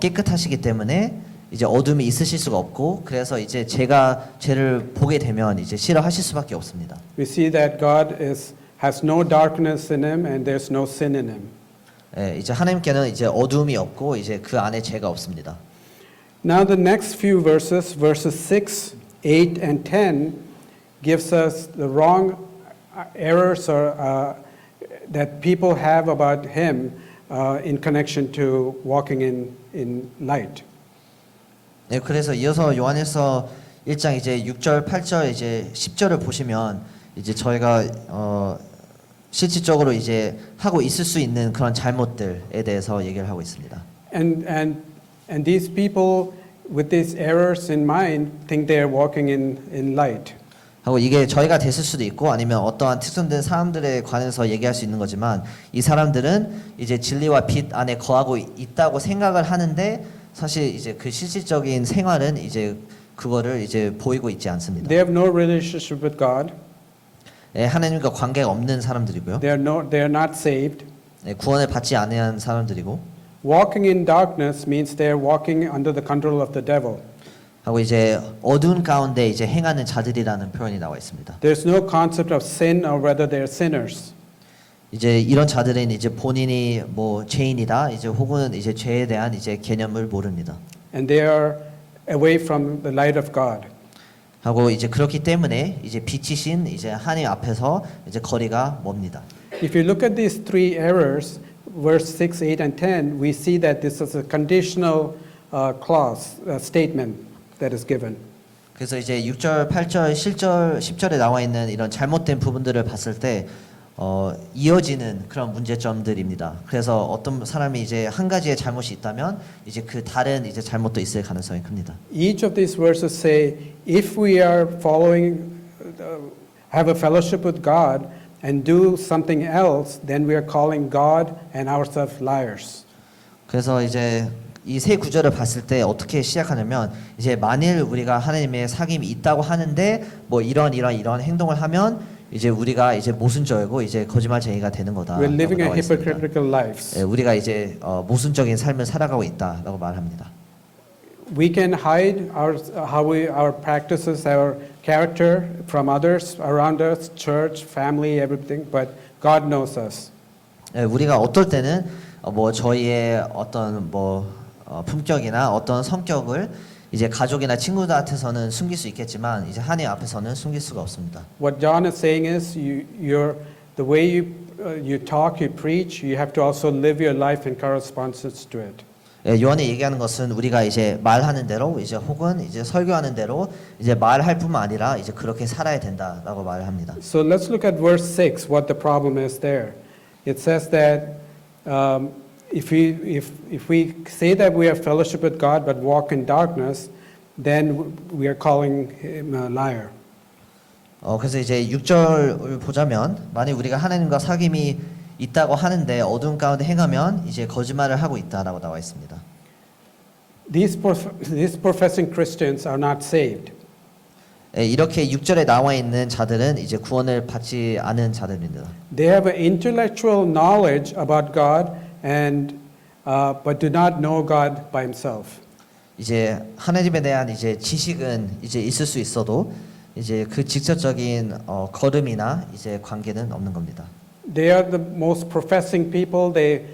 B: 깨끗하시기 때문에 이제 어둠이 있으실 수가 없고 그래서 이제 죄를 보게 되면 이제 싫어하실 수밖에 없습니다.
A: We see that God has no darkness in Him and there's no sin in Him.
B: 예, 이제 하나님께는 이제 어둠이 없고 이제 그 안에 죄가 없습니다.
A: Now the next few verses 6, 8, and 10 gives us the wrong errors or that people have about Him in connection to walking in light.
B: 네, 그래서 이어서 요한일서 1장 이제 6절, 8절, 이제 10절을 보시면 이제 저희가 실질적으로 이제 하고 있을 수 있는 그런 잘못들에 대해서 얘기를 하고 있습니다.
A: And these people with these errors in mind think they are walking in light.
B: 하고 이게 저희가 됐을 수도 있고 아니면 어떠한 특정된 사람들에 관해서 얘기할 수 있는 거지만 이 사람들은 이제 진리와 빛 안에 거하고 있다고 생각을 하는데 사실 이제 그 실질적인 생활은 이제 그거를 이제 보이고 있지 않습니다.
A: They have no relationship with God.
B: 예, 하나님과 관계가 없는 사람들이고요.
A: They are not saved.
B: 예, 구원을 받지 않은 사람들이고.
A: Walking in darkness means they are walking under the control of the devil.
B: 하고 이제 어두운 가운데 이제 행하는 자들이라는 표현이 나와 있습니다.
A: There's no concept of sin or whether they are sinners.
B: 이제 이런 자들은 이제 본인이 뭐 죄인이다, 이제 혹은 이제 죄에 대한 이제 개념을 모릅니다.
A: And they are away from the light of God.
B: 하고 이제 그렇기 때문에 이제 빛이신 이제 하나님 앞에서 이제 거리가 멉니다.
A: If you look at these three errors, verse 6, 8, and 10, we see that this is a conditional clause, statement that is given.
B: 그래서 이제 6절, 8절, 7절, 10절에 나와 있는 이런 잘못된 부분들을 봤을 때 이어지는 그런 문제점들입니다. 그래서 어떤 사람이 이제 한 가지의 잘못이 있다면 이제 그 다른 이제 잘못도 있을 가능성이 큽니다.
A: Each of these verses say, if we are following, have a fellowship with God and do something else, then we are calling God and ourselves liars.
B: 그래서 이제 이 세 구절을 봤을 때 어떻게 시작하냐면 이제 만일 우리가 하나님의 사귐이 있다고 하는데 뭐 이런 행동을 하면 이제 우리가 이제 모순적이고 이제 거짓말쟁이가 되는 거다.
A: We're living a
B: 나와 있습니다.
A: hypocritical lives.
B: 예, 우리가 이제 모순적인 삶을 살아가고 있다라고 말합니다.
A: We can hide our practices, our character from others around us, church, family, everything, but God knows us.
B: 예, 우리가 어떨 때는 뭐 저희의 어떤 품격이나 어떤 성격을 이제 가족이나 친구들한테서는 숨길 수 있겠지만 이제 하나님 앞에서는 숨길 수가 없습니다.
A: What John is saying is, the way you talk, you preach, you have to also live your life in correspondence to it.
B: 예, 요한이 얘기하는 것은 우리가 이제 말하는 대로 이제 혹은 이제 설교하는 대로 이제 말할 뿐만 아니라 이제 그렇게 살아야 된다라고 말을 합니다.
A: So let's look at verse 6, what the problem is there. It says that if we say that we have fellowship with God but walk in darkness, then we are calling him a liar.
B: 그래서 이제 6절을 보자면 만약 우리가 하나님과 사귐이 있다고 하는데 어두운 가운데 행하면 이제 거짓말을 하고 있다라고 나와 있습니다.
A: These professing Christians are not saved.
B: 예, 이렇게 6절에 나와 있는 자들은 이제 구원을 받지 않은 자들입니다.
A: They have an intellectual knowledge about God, but do not know God by Himself.
B: 이제 하나님에 대한 이제 지식은 이제 있을 수 있어도 이제 그 직접적인 걸음이나 이제 관계는 없는 겁니다.
A: They are the most professing people. They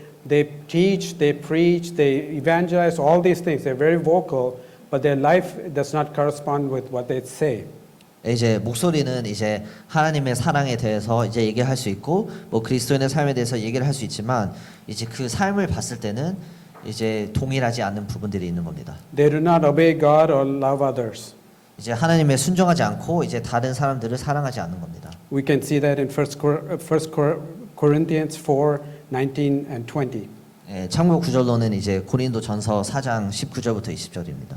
A: teach, they preach, they evangelize, all these things. They're very vocal, but their life does not correspond with what they say.
B: 이제 목소리는 이제 하나님의 사랑에 대해서 이제 얘기할 수 있고 뭐 그리스도인의 삶에 대해서 얘기를 할 수 있지만 이제 그 삶을 봤을 때는 이제 동일하지 않는 부분들이 있는 겁니다.
A: They do not obey God or love others.
B: 이제 하나님에 순종하지 않고 이제 다른 사람들을 사랑하지 않는 겁니다.
A: We can see that in 1 Corinthians 4:19 and 20.
B: 예, 참고 구절로는 이제 고린도전서 4장 19절부터 20절입니다.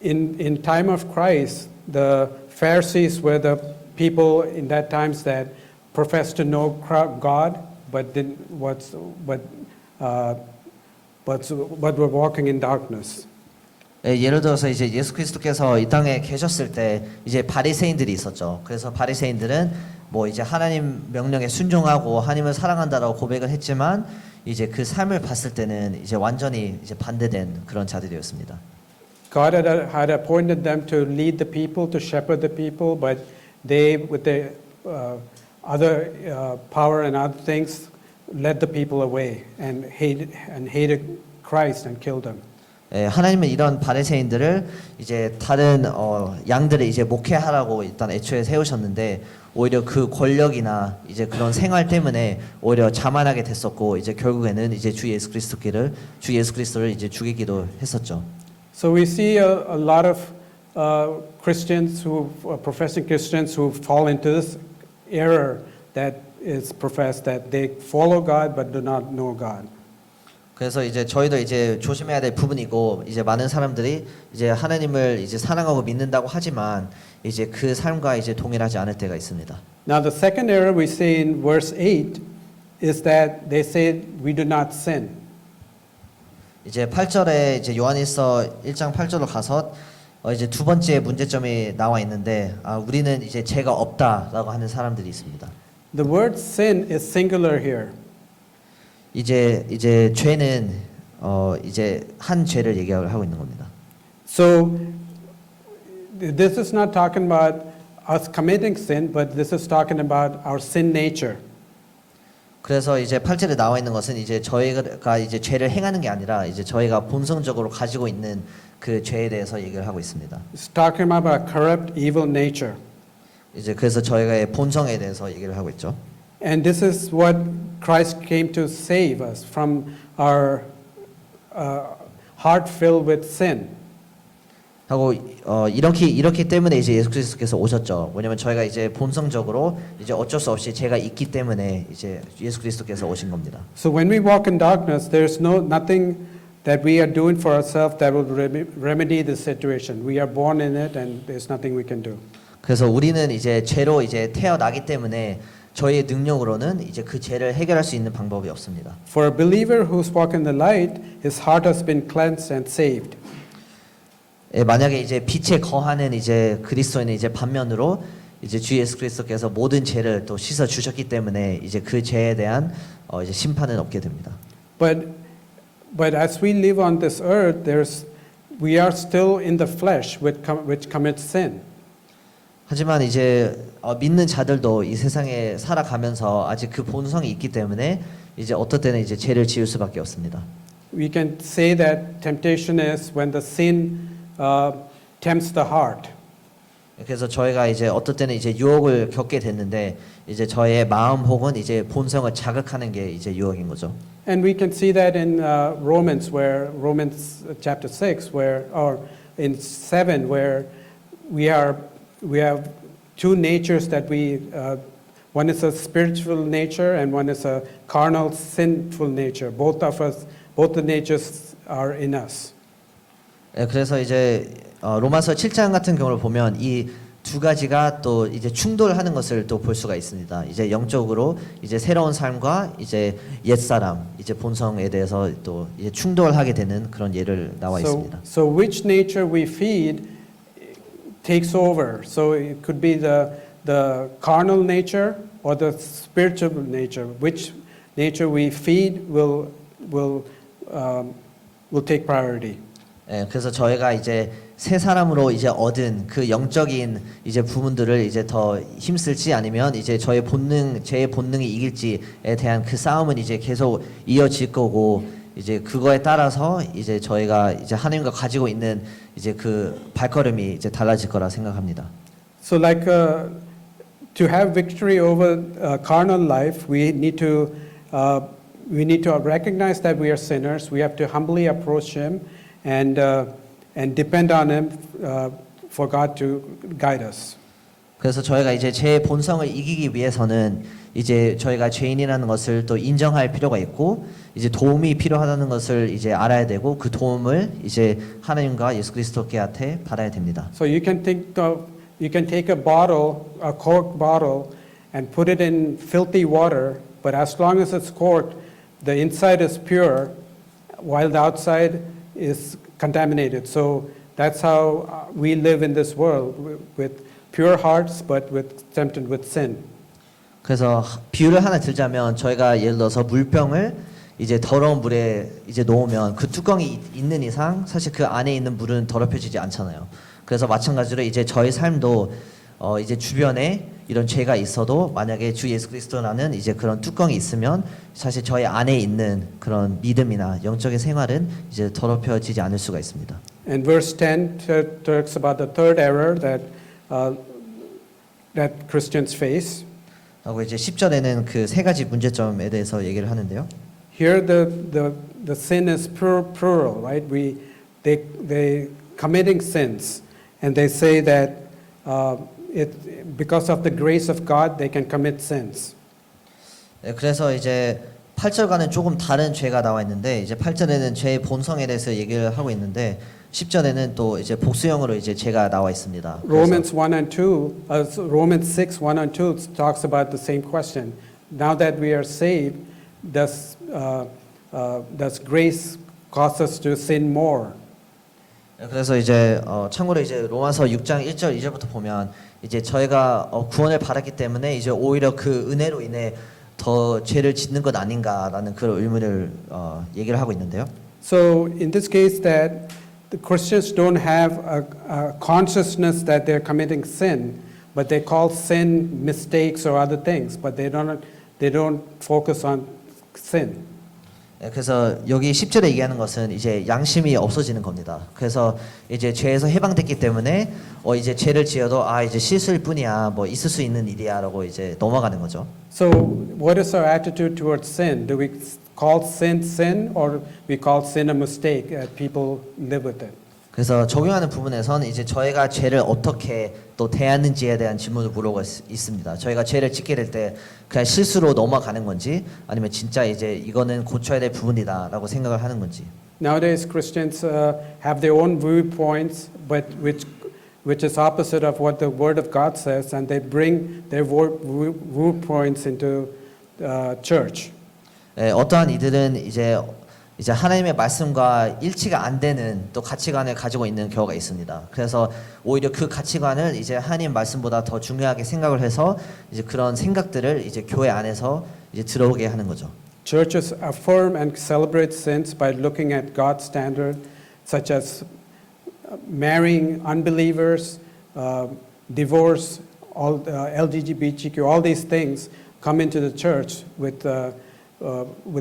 A: In time of Christ, the Pharisees were the people in that times that professed to know God, but were walking in darkness.
B: 예, 예를 들어서 이제 예수 그리스도께서 이 땅에 계셨을 때 이제 바리새인들이 있었죠. 그래서 바리새인들은 뭐 이제 하나님 명령에 순종하고 하나님을 사랑한다라고 고백을 했지만 이제 그 삶을 봤을 때는 이제 완전히 이제 반대된 그런 자들이었습니다.
A: God had appointed them to lead the people, to shepherd the people, but they, with their other power and other things, led the people away and hated Christ and killed them.
B: 예, 하나님은 이런 바리새인들을 이제 다른 양들을 이제 목회하라고 일단 애초에 세우셨는데 오히려 그 권력이나 이제 그런 생활 때문에 오히려 자만하게 됐었고 이제 결국에는 이제 주 예수 그리스도를 이제 죽이기도 했었죠.
A: So we see a lot of Christians professing Christians who fall into this error that is professed that they follow God but do not know God.
B: 그래서 이제 저희도 이제 조심해야 될 부분이고 이제 많은 사람들이 이제 하나님을 이제 사랑하고 믿는다고 하지만 이제 그 삶과 이제 동일하지 않을 때가 있습니다.
A: Now the second error we see in verse 8 is that they say we do not sin.
B: 이제 8절에 이제 요한일서 1장 8절로 가서 이제 두 번째 문제점이 나와 있는데 우리는 이제 죄가 없다라고 하는 사람들이 있습니다.
A: The word sin is singular here.
B: 이제 죄는 이제 한 죄를 얘기를 하고 있는 겁니다.
A: So this is not talking about us committing sin, but this is talking about our sin nature.
B: 그래서 이제 8절에 나와 있는 것은 이제 저희가 이제 죄를 행하는 게 아니라 이제 저희가 본성적으로 가지고 있는 그 죄에 대해서 얘기를 하고 있습니다.
A: It's talking about our corrupt, evil nature.
B: 이제 그래서 저희가 본성에 대해서 얘기를 하고 있죠.
A: And this is what Christ came to save us from our heart filled with sin.
B: 하고 이렇기 때문에 이제 예수 그리스도께서 오셨죠. 왜냐면 저희가 이제 본성적으로 이제 어쩔 수 없이 죄가 있기 때문에 이제 예수 그리스도께서 오신 겁니다.
A: So when we walk in darkness, there's nothing that we are doing for ourselves that will remedy the situation. We are born in it, and there's nothing we can do.
B: 그래서 우리는 이제 죄로 이제 태어나기 때문에 저희의 능력으로는 이제 그 죄를 해결할 수 있는 방법이 없습니다.
A: For a believer who's walked in the light, his heart has been cleansed and saved.
B: 예, 만약에 이제 빛에 거하는 이제 그리스도인은 이제 반면으로 이제 주 예수 그리스도께서 모든 죄를 또 씻어 주셨기 때문에 이제 그 죄에 대한 이제 심판은 없게 됩니다.
A: But as we live on this earth, we are still in the flesh which commits sin.
B: 하지만 이제 믿는 자들도 이 세상에 살아가면서 아직 그 본성이 있기 때문에 이제 어떨 때는 이제 죄를 지을 수밖에 없습니다.
A: We can say that temptation is when the sin tempts the heart.
B: 그래서 저희가 이제 어떨 때는 이제 유혹을 겪게 됐는데 이제 저의 마음 혹은 이제 본성을 자극하는 게 이제 유혹인 거죠.
A: And we can see that in Romans chapter 6, or in 7, where we have two natures that one is a spiritual nature and one is a carnal, sinful nature. Both the natures are in us.
B: 예, 그래서 이제 로마서 7장 같은 경우를 보면 이 두 가지가 또 이제 충돌하는 것을 또 볼 수가 있습니다. 이제 영적으로 이제 새로운 삶과 이제 옛 사람, 이제 본성에 대해서 또 이제 충돌하게 되는 그런 예를 나와 있습니다.
A: So which nature we feed takes over. So it could be the carnal nature or the spiritual nature. Which nature we feed will take priority.
B: 예, 그래서 저희가 이제 새 사람으로 이제 얻은 그 영적인 이제 부분들을 이제 더 힘쓸지 아니면 이제 제 본능이 이길지에 대한 그 싸움은 이제 계속 이어질 거고 이제 그거에 따라서 이제 저희가 이제 하나님과 가지고 있는 이제 그 발걸음이 이제 달라질 거라 생각합니다.
A: So like to have victory over carnal life, we need to recognize that we are sinners. We have to humbly approach Him and depend on Him for God to guide us.
B: 그래서 저희가 이제 제 본성을 이기기 위해서는 이제 저희가 죄인이라는 것을 또 인정할 필요가 있고 이제 도움이 필요하다는 것을 이제 알아야 되고 그 도움을 이제 하나님과 예수 그리스도께한테 받아야 됩니다.
A: So you can take a cork bottle, and put it in filthy water, but as long as it's corked, the inside is pure, while the outside is contaminated. So that's how we live in this world with pure hearts, but tempted with sin.
B: 그래서 비유를 하나 들자면 저희가 예를 들어서 물병을 이제 더러운 물에 이제 놓으면 그 뚜껑이 있는 이상 사실 그 안에 있는 물은 더럽혀지지 않잖아요. 그래서 마찬가지로 이제 저희 삶도 이제 주변에 이런 죄가 있어도 만약에 주 예수 그리스도라는 이제 그런 뚜껑이 있으면 사실 저희 안에 있는 그런 믿음이나 영적인 생활은 이제 더럽혀지지 않을 수가 있습니다.
A: And verse 10 talks about the third error that Christians face.
B: 하고 이제 10절에는 그 세 가지 문제점에 대해서 얘기를 하는데요.
A: Here the sin is plural, right? They committing sins, and they say that because of the grace of God, they can commit sins.
B: 네, 그래서 이제 8절과는 조금 다른 죄가 나와 있는데 이제 8절에는 죄의 본성에 대해서 얘기를 하고 있는데 10절에는 또 이제 복수형으로 이제 죄가 나와 있습니다.
A: Romans 1 and 2, Romans 6, 1 and 2 talks about the same question. Now that we are saved, does grace cause us to sin more?
B: 그래서 이제 참고로 이제 로마서 6장 1절 2절부터 보면 이제 저희가 구원을 받았기 때문에 이제 오히려 그 은혜로 인해 더 죄를 짓는 것 아닌가라는 그런 의문을 얘기를 하고 있는데요.
A: So in this case, that the Christians don't have a consciousness that they're committing sin, but they call sin mistakes or other things, but they don't focus on sin.
B: 그래서 여기 10절에 얘기하는 것은 이제 양심이 없어지는 겁니다. 그래서 이제 죄에서 해방됐기 때문에 이제 죄를 지어도 이제 실수일 뿐이야, 뭐 있을 수 있는 일이야라고 이제 넘어가는 거죠.
A: So what is our attitude towards sin? Do we call sin sin, or we call sin a mistake and people live with it?
B: 그래서 적용하는 부분에서는 이제 저희가 죄를 어떻게 또 대하는지에 대한 질문을 물어보고 있습니다. 저희가 죄를 짓게 될 때 그냥 실수로 넘어가는 건지 아니면 진짜 이제 이거는 고쳐야 될 부분이다라고 생각을 하는 건지.
A: Nowadays, Christians have their own viewpoints, but which is opposite of what the Word of God says, and they bring their viewpoints into church.
B: 어떠한 이들은 이제 하나님의 말씀과 일치가 안 되는 또 가치관을 가지고 있는 경우가 있습니다. 그래서 오히려 그 가치관을 이제 하나님 말씀보다 더 중요하게 생각을 해서 이제 그런 생각들을 이제 교회 안에서 이제 들어오게 하는 거죠.
A: Churches affirm and celebrate sins by looking at God's standard, such as marrying unbelievers, divorce, all LGBTQ, all these things come into the church with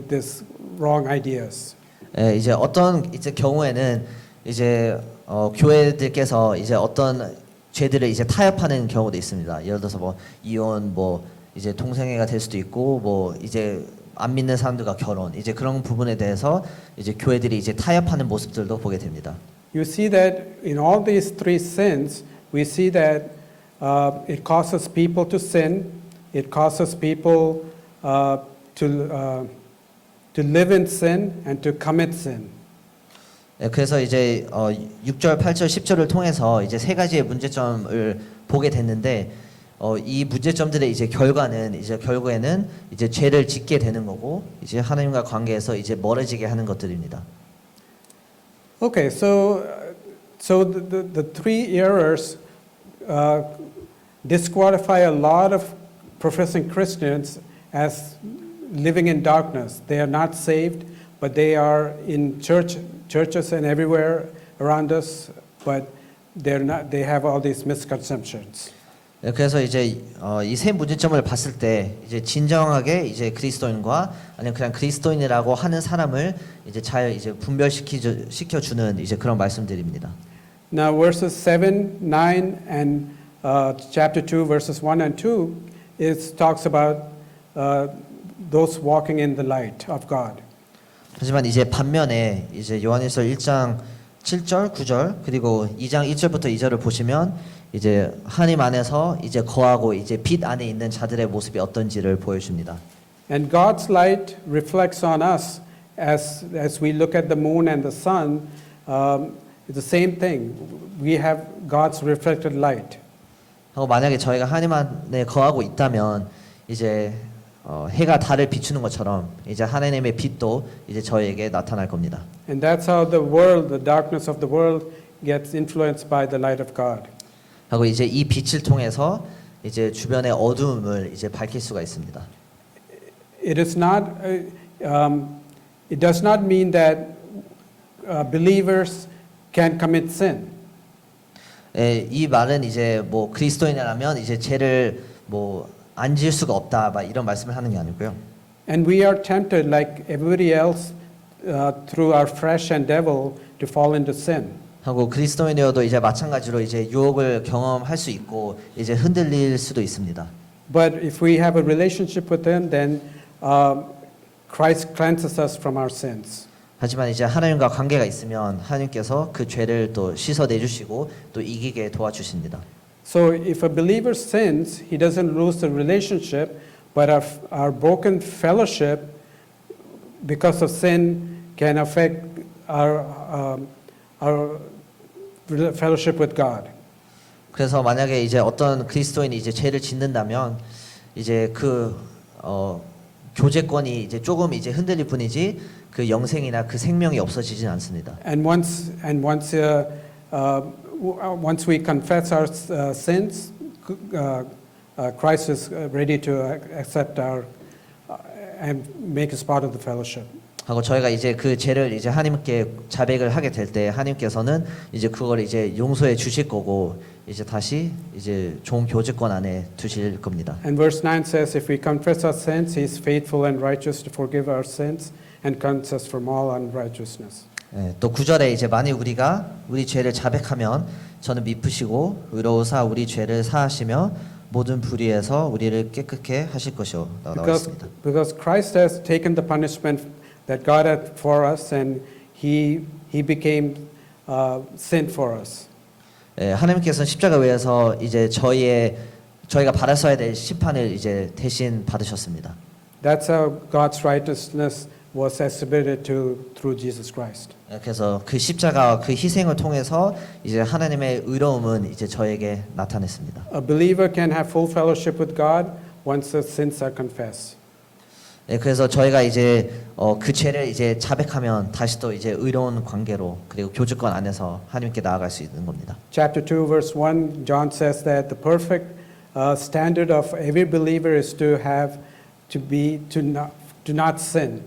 A: this wrong ideas.
B: 이제 어떤 이제 경우에는 이제 교회들께서 이제 어떤 죄들을 이제 타협하는 경우도 있습니다. 예를 들어서 뭐 이혼, 뭐 이제 동성애가 될 수도 있고, 뭐 이제 안 믿는 사람들과 결혼, 이제 그런 부분에 대해서 이제 교회들이 이제 타협하는 모습들도 보게 됩니다.
A: You see that in all these three sins, we see that it causes people to sin, it causes people to live in sin and to commit sin.
B: 그래서 이제 6절, 8절, 10절을 통해서 이제 세 가지의 문제점을 보게 됐는데 이 문제점들의 이제 결과는 이제 결국에는 이제 죄를 짓게 되는 거고 이제 하나님과 관계에서 이제 멀어지게 하는 것들입니다.
A: Okay, so the three errors disqualify a lot of professing Christians as living in darkness. They are not saved, but they are in churches and everywhere around us, but they're not. They have all these misconceptions.
B: 그래서 이제 이 세 문제점을 봤을 때 이제 진정하게 이제 그리스도인과 아니면 그냥 그리스도인이라고 하는 사람을 이제 잘 이제 시켜주는 이제 그런 말씀들입니다.
A: Now verses 7, 9, and chapter 2, verses 1 and 2 talks about those walking in the light of God.
B: 하지만 이제 반면에 이제 요한일서 1장 7절, 9절 그리고 2장 1절부터 2절을 보시면 이제 하나님 안에서 이제 거하고 이제 빛 안에 있는 자들의 모습이 어떤지를 보여줍니다.
A: And God's light reflects on us as we look at the moon and the sun. It's the same thing. We have God's reflected light.
B: 하고 만약에 저희가 하나님 안에 거하고 있다면 이제 해가 달을 비추는 것처럼 이제 하나님의 빛도 이제 저희에게 나타날 겁니다.
A: And that's how the world, the darkness of the world, gets influenced by the light of God.
B: 하고 이제 이 빛을 통해서 이제 주변의 어두움을 이제 밝힐 수가 있습니다.
A: It is not. It does not mean that believers can commit sin.
B: 이 말은 이제 뭐 그리스도인이라면 이제 죄를 뭐 안 지을 수가 없다, 막 이런 말씀을 하는 게 아니고요.
A: And we are tempted, like everybody else, through our flesh and devil, to fall into sin.
B: 하고 그리스도인이어도 이제 마찬가지로 이제 유혹을 경험할 수 있고 이제 흔들릴 수도 있습니다.
A: But if we have a relationship with Him, then Christ cleanses us from our sins.
B: 하지만 이제 하나님과 관계가 있으면 하나님께서 그 죄를 또 씻어내 주시고 또 이기게 도와주십니다.
A: So if a believer sins, he doesn't lose the relationship, but our broken fellowship because of sin can affect our fellowship with God.
B: 그래서 만약에 이제 어떤 그리스도인이 이제 죄를 짓는다면 이제 그 교제권이 이제 조금 이제 흔들릴 뿐이지 그 영생이나 그 생명이 없어지진 않습니다.
A: And once we confess our sins, Christ is ready to accept our and make us part of the fellowship.
B: 하고 저희가 이제 그 죄를 이제 하나님께 자백을 하게 될 때 하나님께서는 이제 그걸 이제 용서해 주실 거고 이제 다시 이제 좋은 교제권 안에 두실 겁니다.
A: And verse 9 says, if we confess our sins, He is faithful and righteous to forgive our sins and cleanse us from all unrighteousness.
B: 또 9절에 이제 만일 우리가 우리 죄를 자백하면 저는 미쁘시고 의로우사 우리 죄를 사하시며 모든 불의에서 우리를 깨끗게 하실 것이요 나와 있습니다.
A: Because Christ has taken the punishment that God had for us, and He became sin for us.
B: 예, 하나님께서는 십자가 위에서 이제 저희가 받았어야 될 심판을 이제 대신 받으셨습니다.
A: That's how God's righteousness was exhibited through Jesus Christ.
B: 예, 그래서 그 십자가와 그 희생을 통해서 이제 하나님의 의로움은 이제 저에게 나타냈습니다.
A: A believer can have full fellowship with God once the sins are confessed.
B: 예, 그래서 저희가 이제 그 죄를 이제 자백하면 다시 또 이제 의로운 관계로 그리고 교주권 안에서 하나님께 나아갈 수 있는 겁니다.
A: Chapter 2, verse 1, John says that the perfect standard of every believer is to not sin.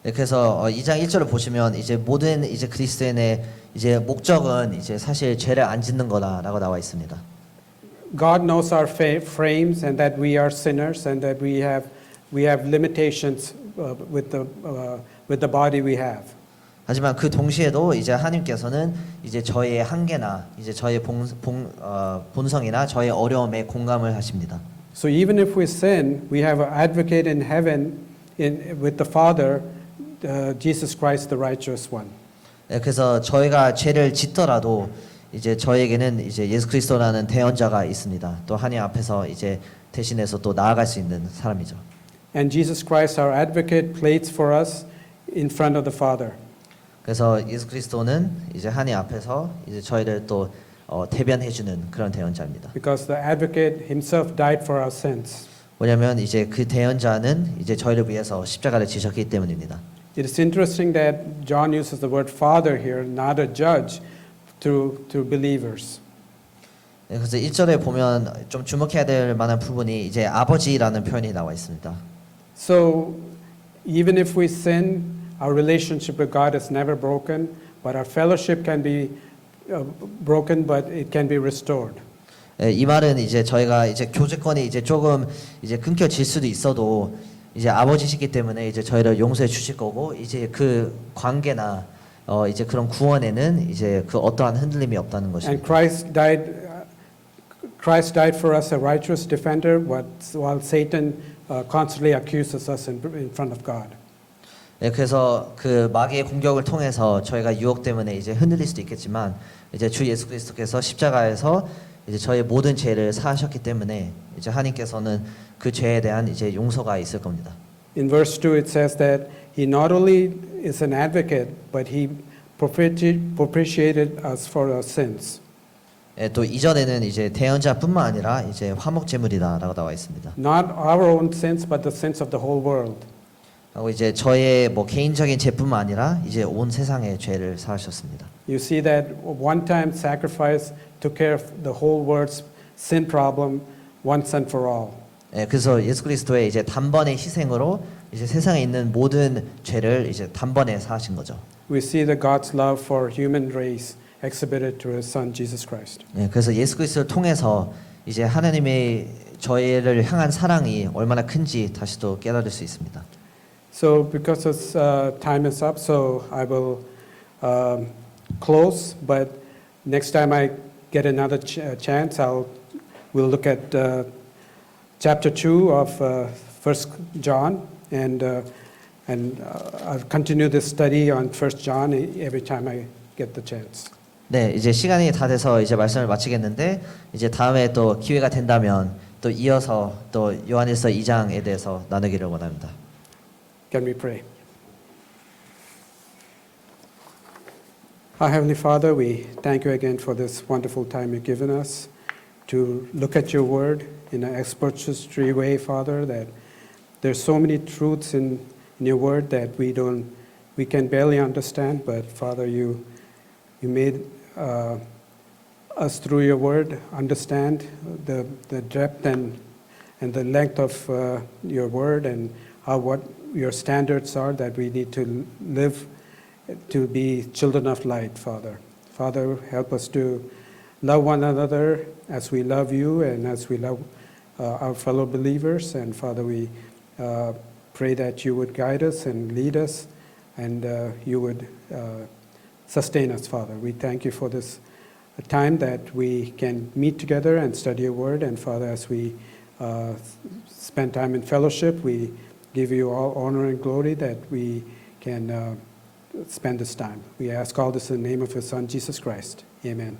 B: 예, 그래서 2장 1절을 보시면 이제 모든 이제 그리스도인의 이제 목적은 이제 사실 죄를 안 짓는 거다라고 나와 있습니다.
A: God knows our frames and that we are sinners and that we have limitations with the body we have.
B: 하지만 그 동시에도 이제 하나님께서는 이제 저희의 한계나 이제 저희의 본성이나 저희의 어려움에 공감을 하십니다.
A: So even if we sin, we have an advocate in heaven with the Father, Jesus Christ, the righteous one.
B: 예, 그래서 저희가 죄를 짓더라도 이제 저에게는 이제 예수 그리스도라는 대언자가 있습니다. 또 하나님 앞에서 이제 대신해서 또 나아갈 수 있는 사람이죠.
A: And Jesus Christ, our advocate, pleads for us in front of the Father.
B: 그래서 예수 그리스도는 이제 하나님 앞에서 이제 저희를 또 대변해 주는 그런 대언자입니다.
A: Because the advocate himself died for our sins.
B: 왜냐하면 이제 그 대언자는 이제 저희를 위해서 십자가를 지셨기 때문입니다.
A: It is interesting that John uses the word father here, not a judge, to believers.
B: 네, 그래서 1절에 보면 좀 주목해야 될 만한 부분이 이제 아버지라는 표현이 나와 있습니다.
A: So even if we sin, our relationship with God is never broken, but our fellowship can be broken, but it can be restored.
B: 예, 이 말은 이제 저희가 이제 교제권이 이제 조금 이제 끊겨질 수도 있어도 이제 아버지시기 때문에 이제 저희를 용서해 주실 거고 이제 그 관계나 이제 그런 구원에는 이제 그 어떠한 흔들림이 없다는
A: And
B: 것입니다.
A: Christ died for us, a righteous defender, while Satan constantly accuses us in front of God.
B: 예, 그래서 그 마귀의 공격을 통해서 저희가 유혹 때문에 이제 흔들릴 수도 있겠지만 이제 주 예수 그리스도께서 십자가에서 이제 저의 모든 죄를 사하셨기 때문에 이제 하나님께서는 그 죄에 대한 이제 용서가 있을 겁니다.
A: In verse 2 it says that he not only is an advocate, but he propitiated us for our sins.
B: 예, 또 이전에는 이제 대언자뿐만 아니라 이제 화목제물이다라고 나와 있습니다.
A: Not our own sins, but the sins of the whole world.
B: 하고 이제 저의 뭐 개인적인 죄뿐만 아니라 이제 온 세상의 죄를 사하셨습니다.
A: You see that one-time sacrifice took care of the whole world's sin problem once and for all.
B: 예, 그래서 예수 그리스도의 이제 단번의 희생으로 이제 세상에 있는 모든 죄를 이제 단번에 사하신 거죠.
A: We see the God's love for human race exhibited through His Son Jesus Christ.
B: 예, 그래서 예수 그리스도를 통해서 이제 하나님의 저희를 향한 사랑이 얼마나 큰지 다시 또 깨달을 수 있습니다.
A: So because time is up, so I will close. But next time I get another chance, we'll look at chapter 2 of 1 John, and I'll continue this study on 1 John every time I get the chance.
B: 네, 이제 시간이 다 돼서 이제 말씀을 마치겠는데 이제 다음에 또 기회가 된다면 또 이어서 또 요한일서 2장에 대해서 나누기를 원합니다.
A: Can we pray? Our Heavenly Father, we thank you again for this wonderful time you've given us to look at your word in an expository way, Father, that there's so many truths in your word that we can barely understand, but Father, you made us through your word understand the depth and the length of your word and what your standards are that we need to live to be children of light, Father. Father, help us to love one another as we love you and as we love our fellow believers. And Father, we pray that you would guide us and lead us and you would sustain us, Father. We thank you for this time that we can meet together and study your word. And Father, as we spend time in fellowship, we give you all honor and glory that we can spend this time. We ask all this in the name of His Son, Jesus Christ. Amen.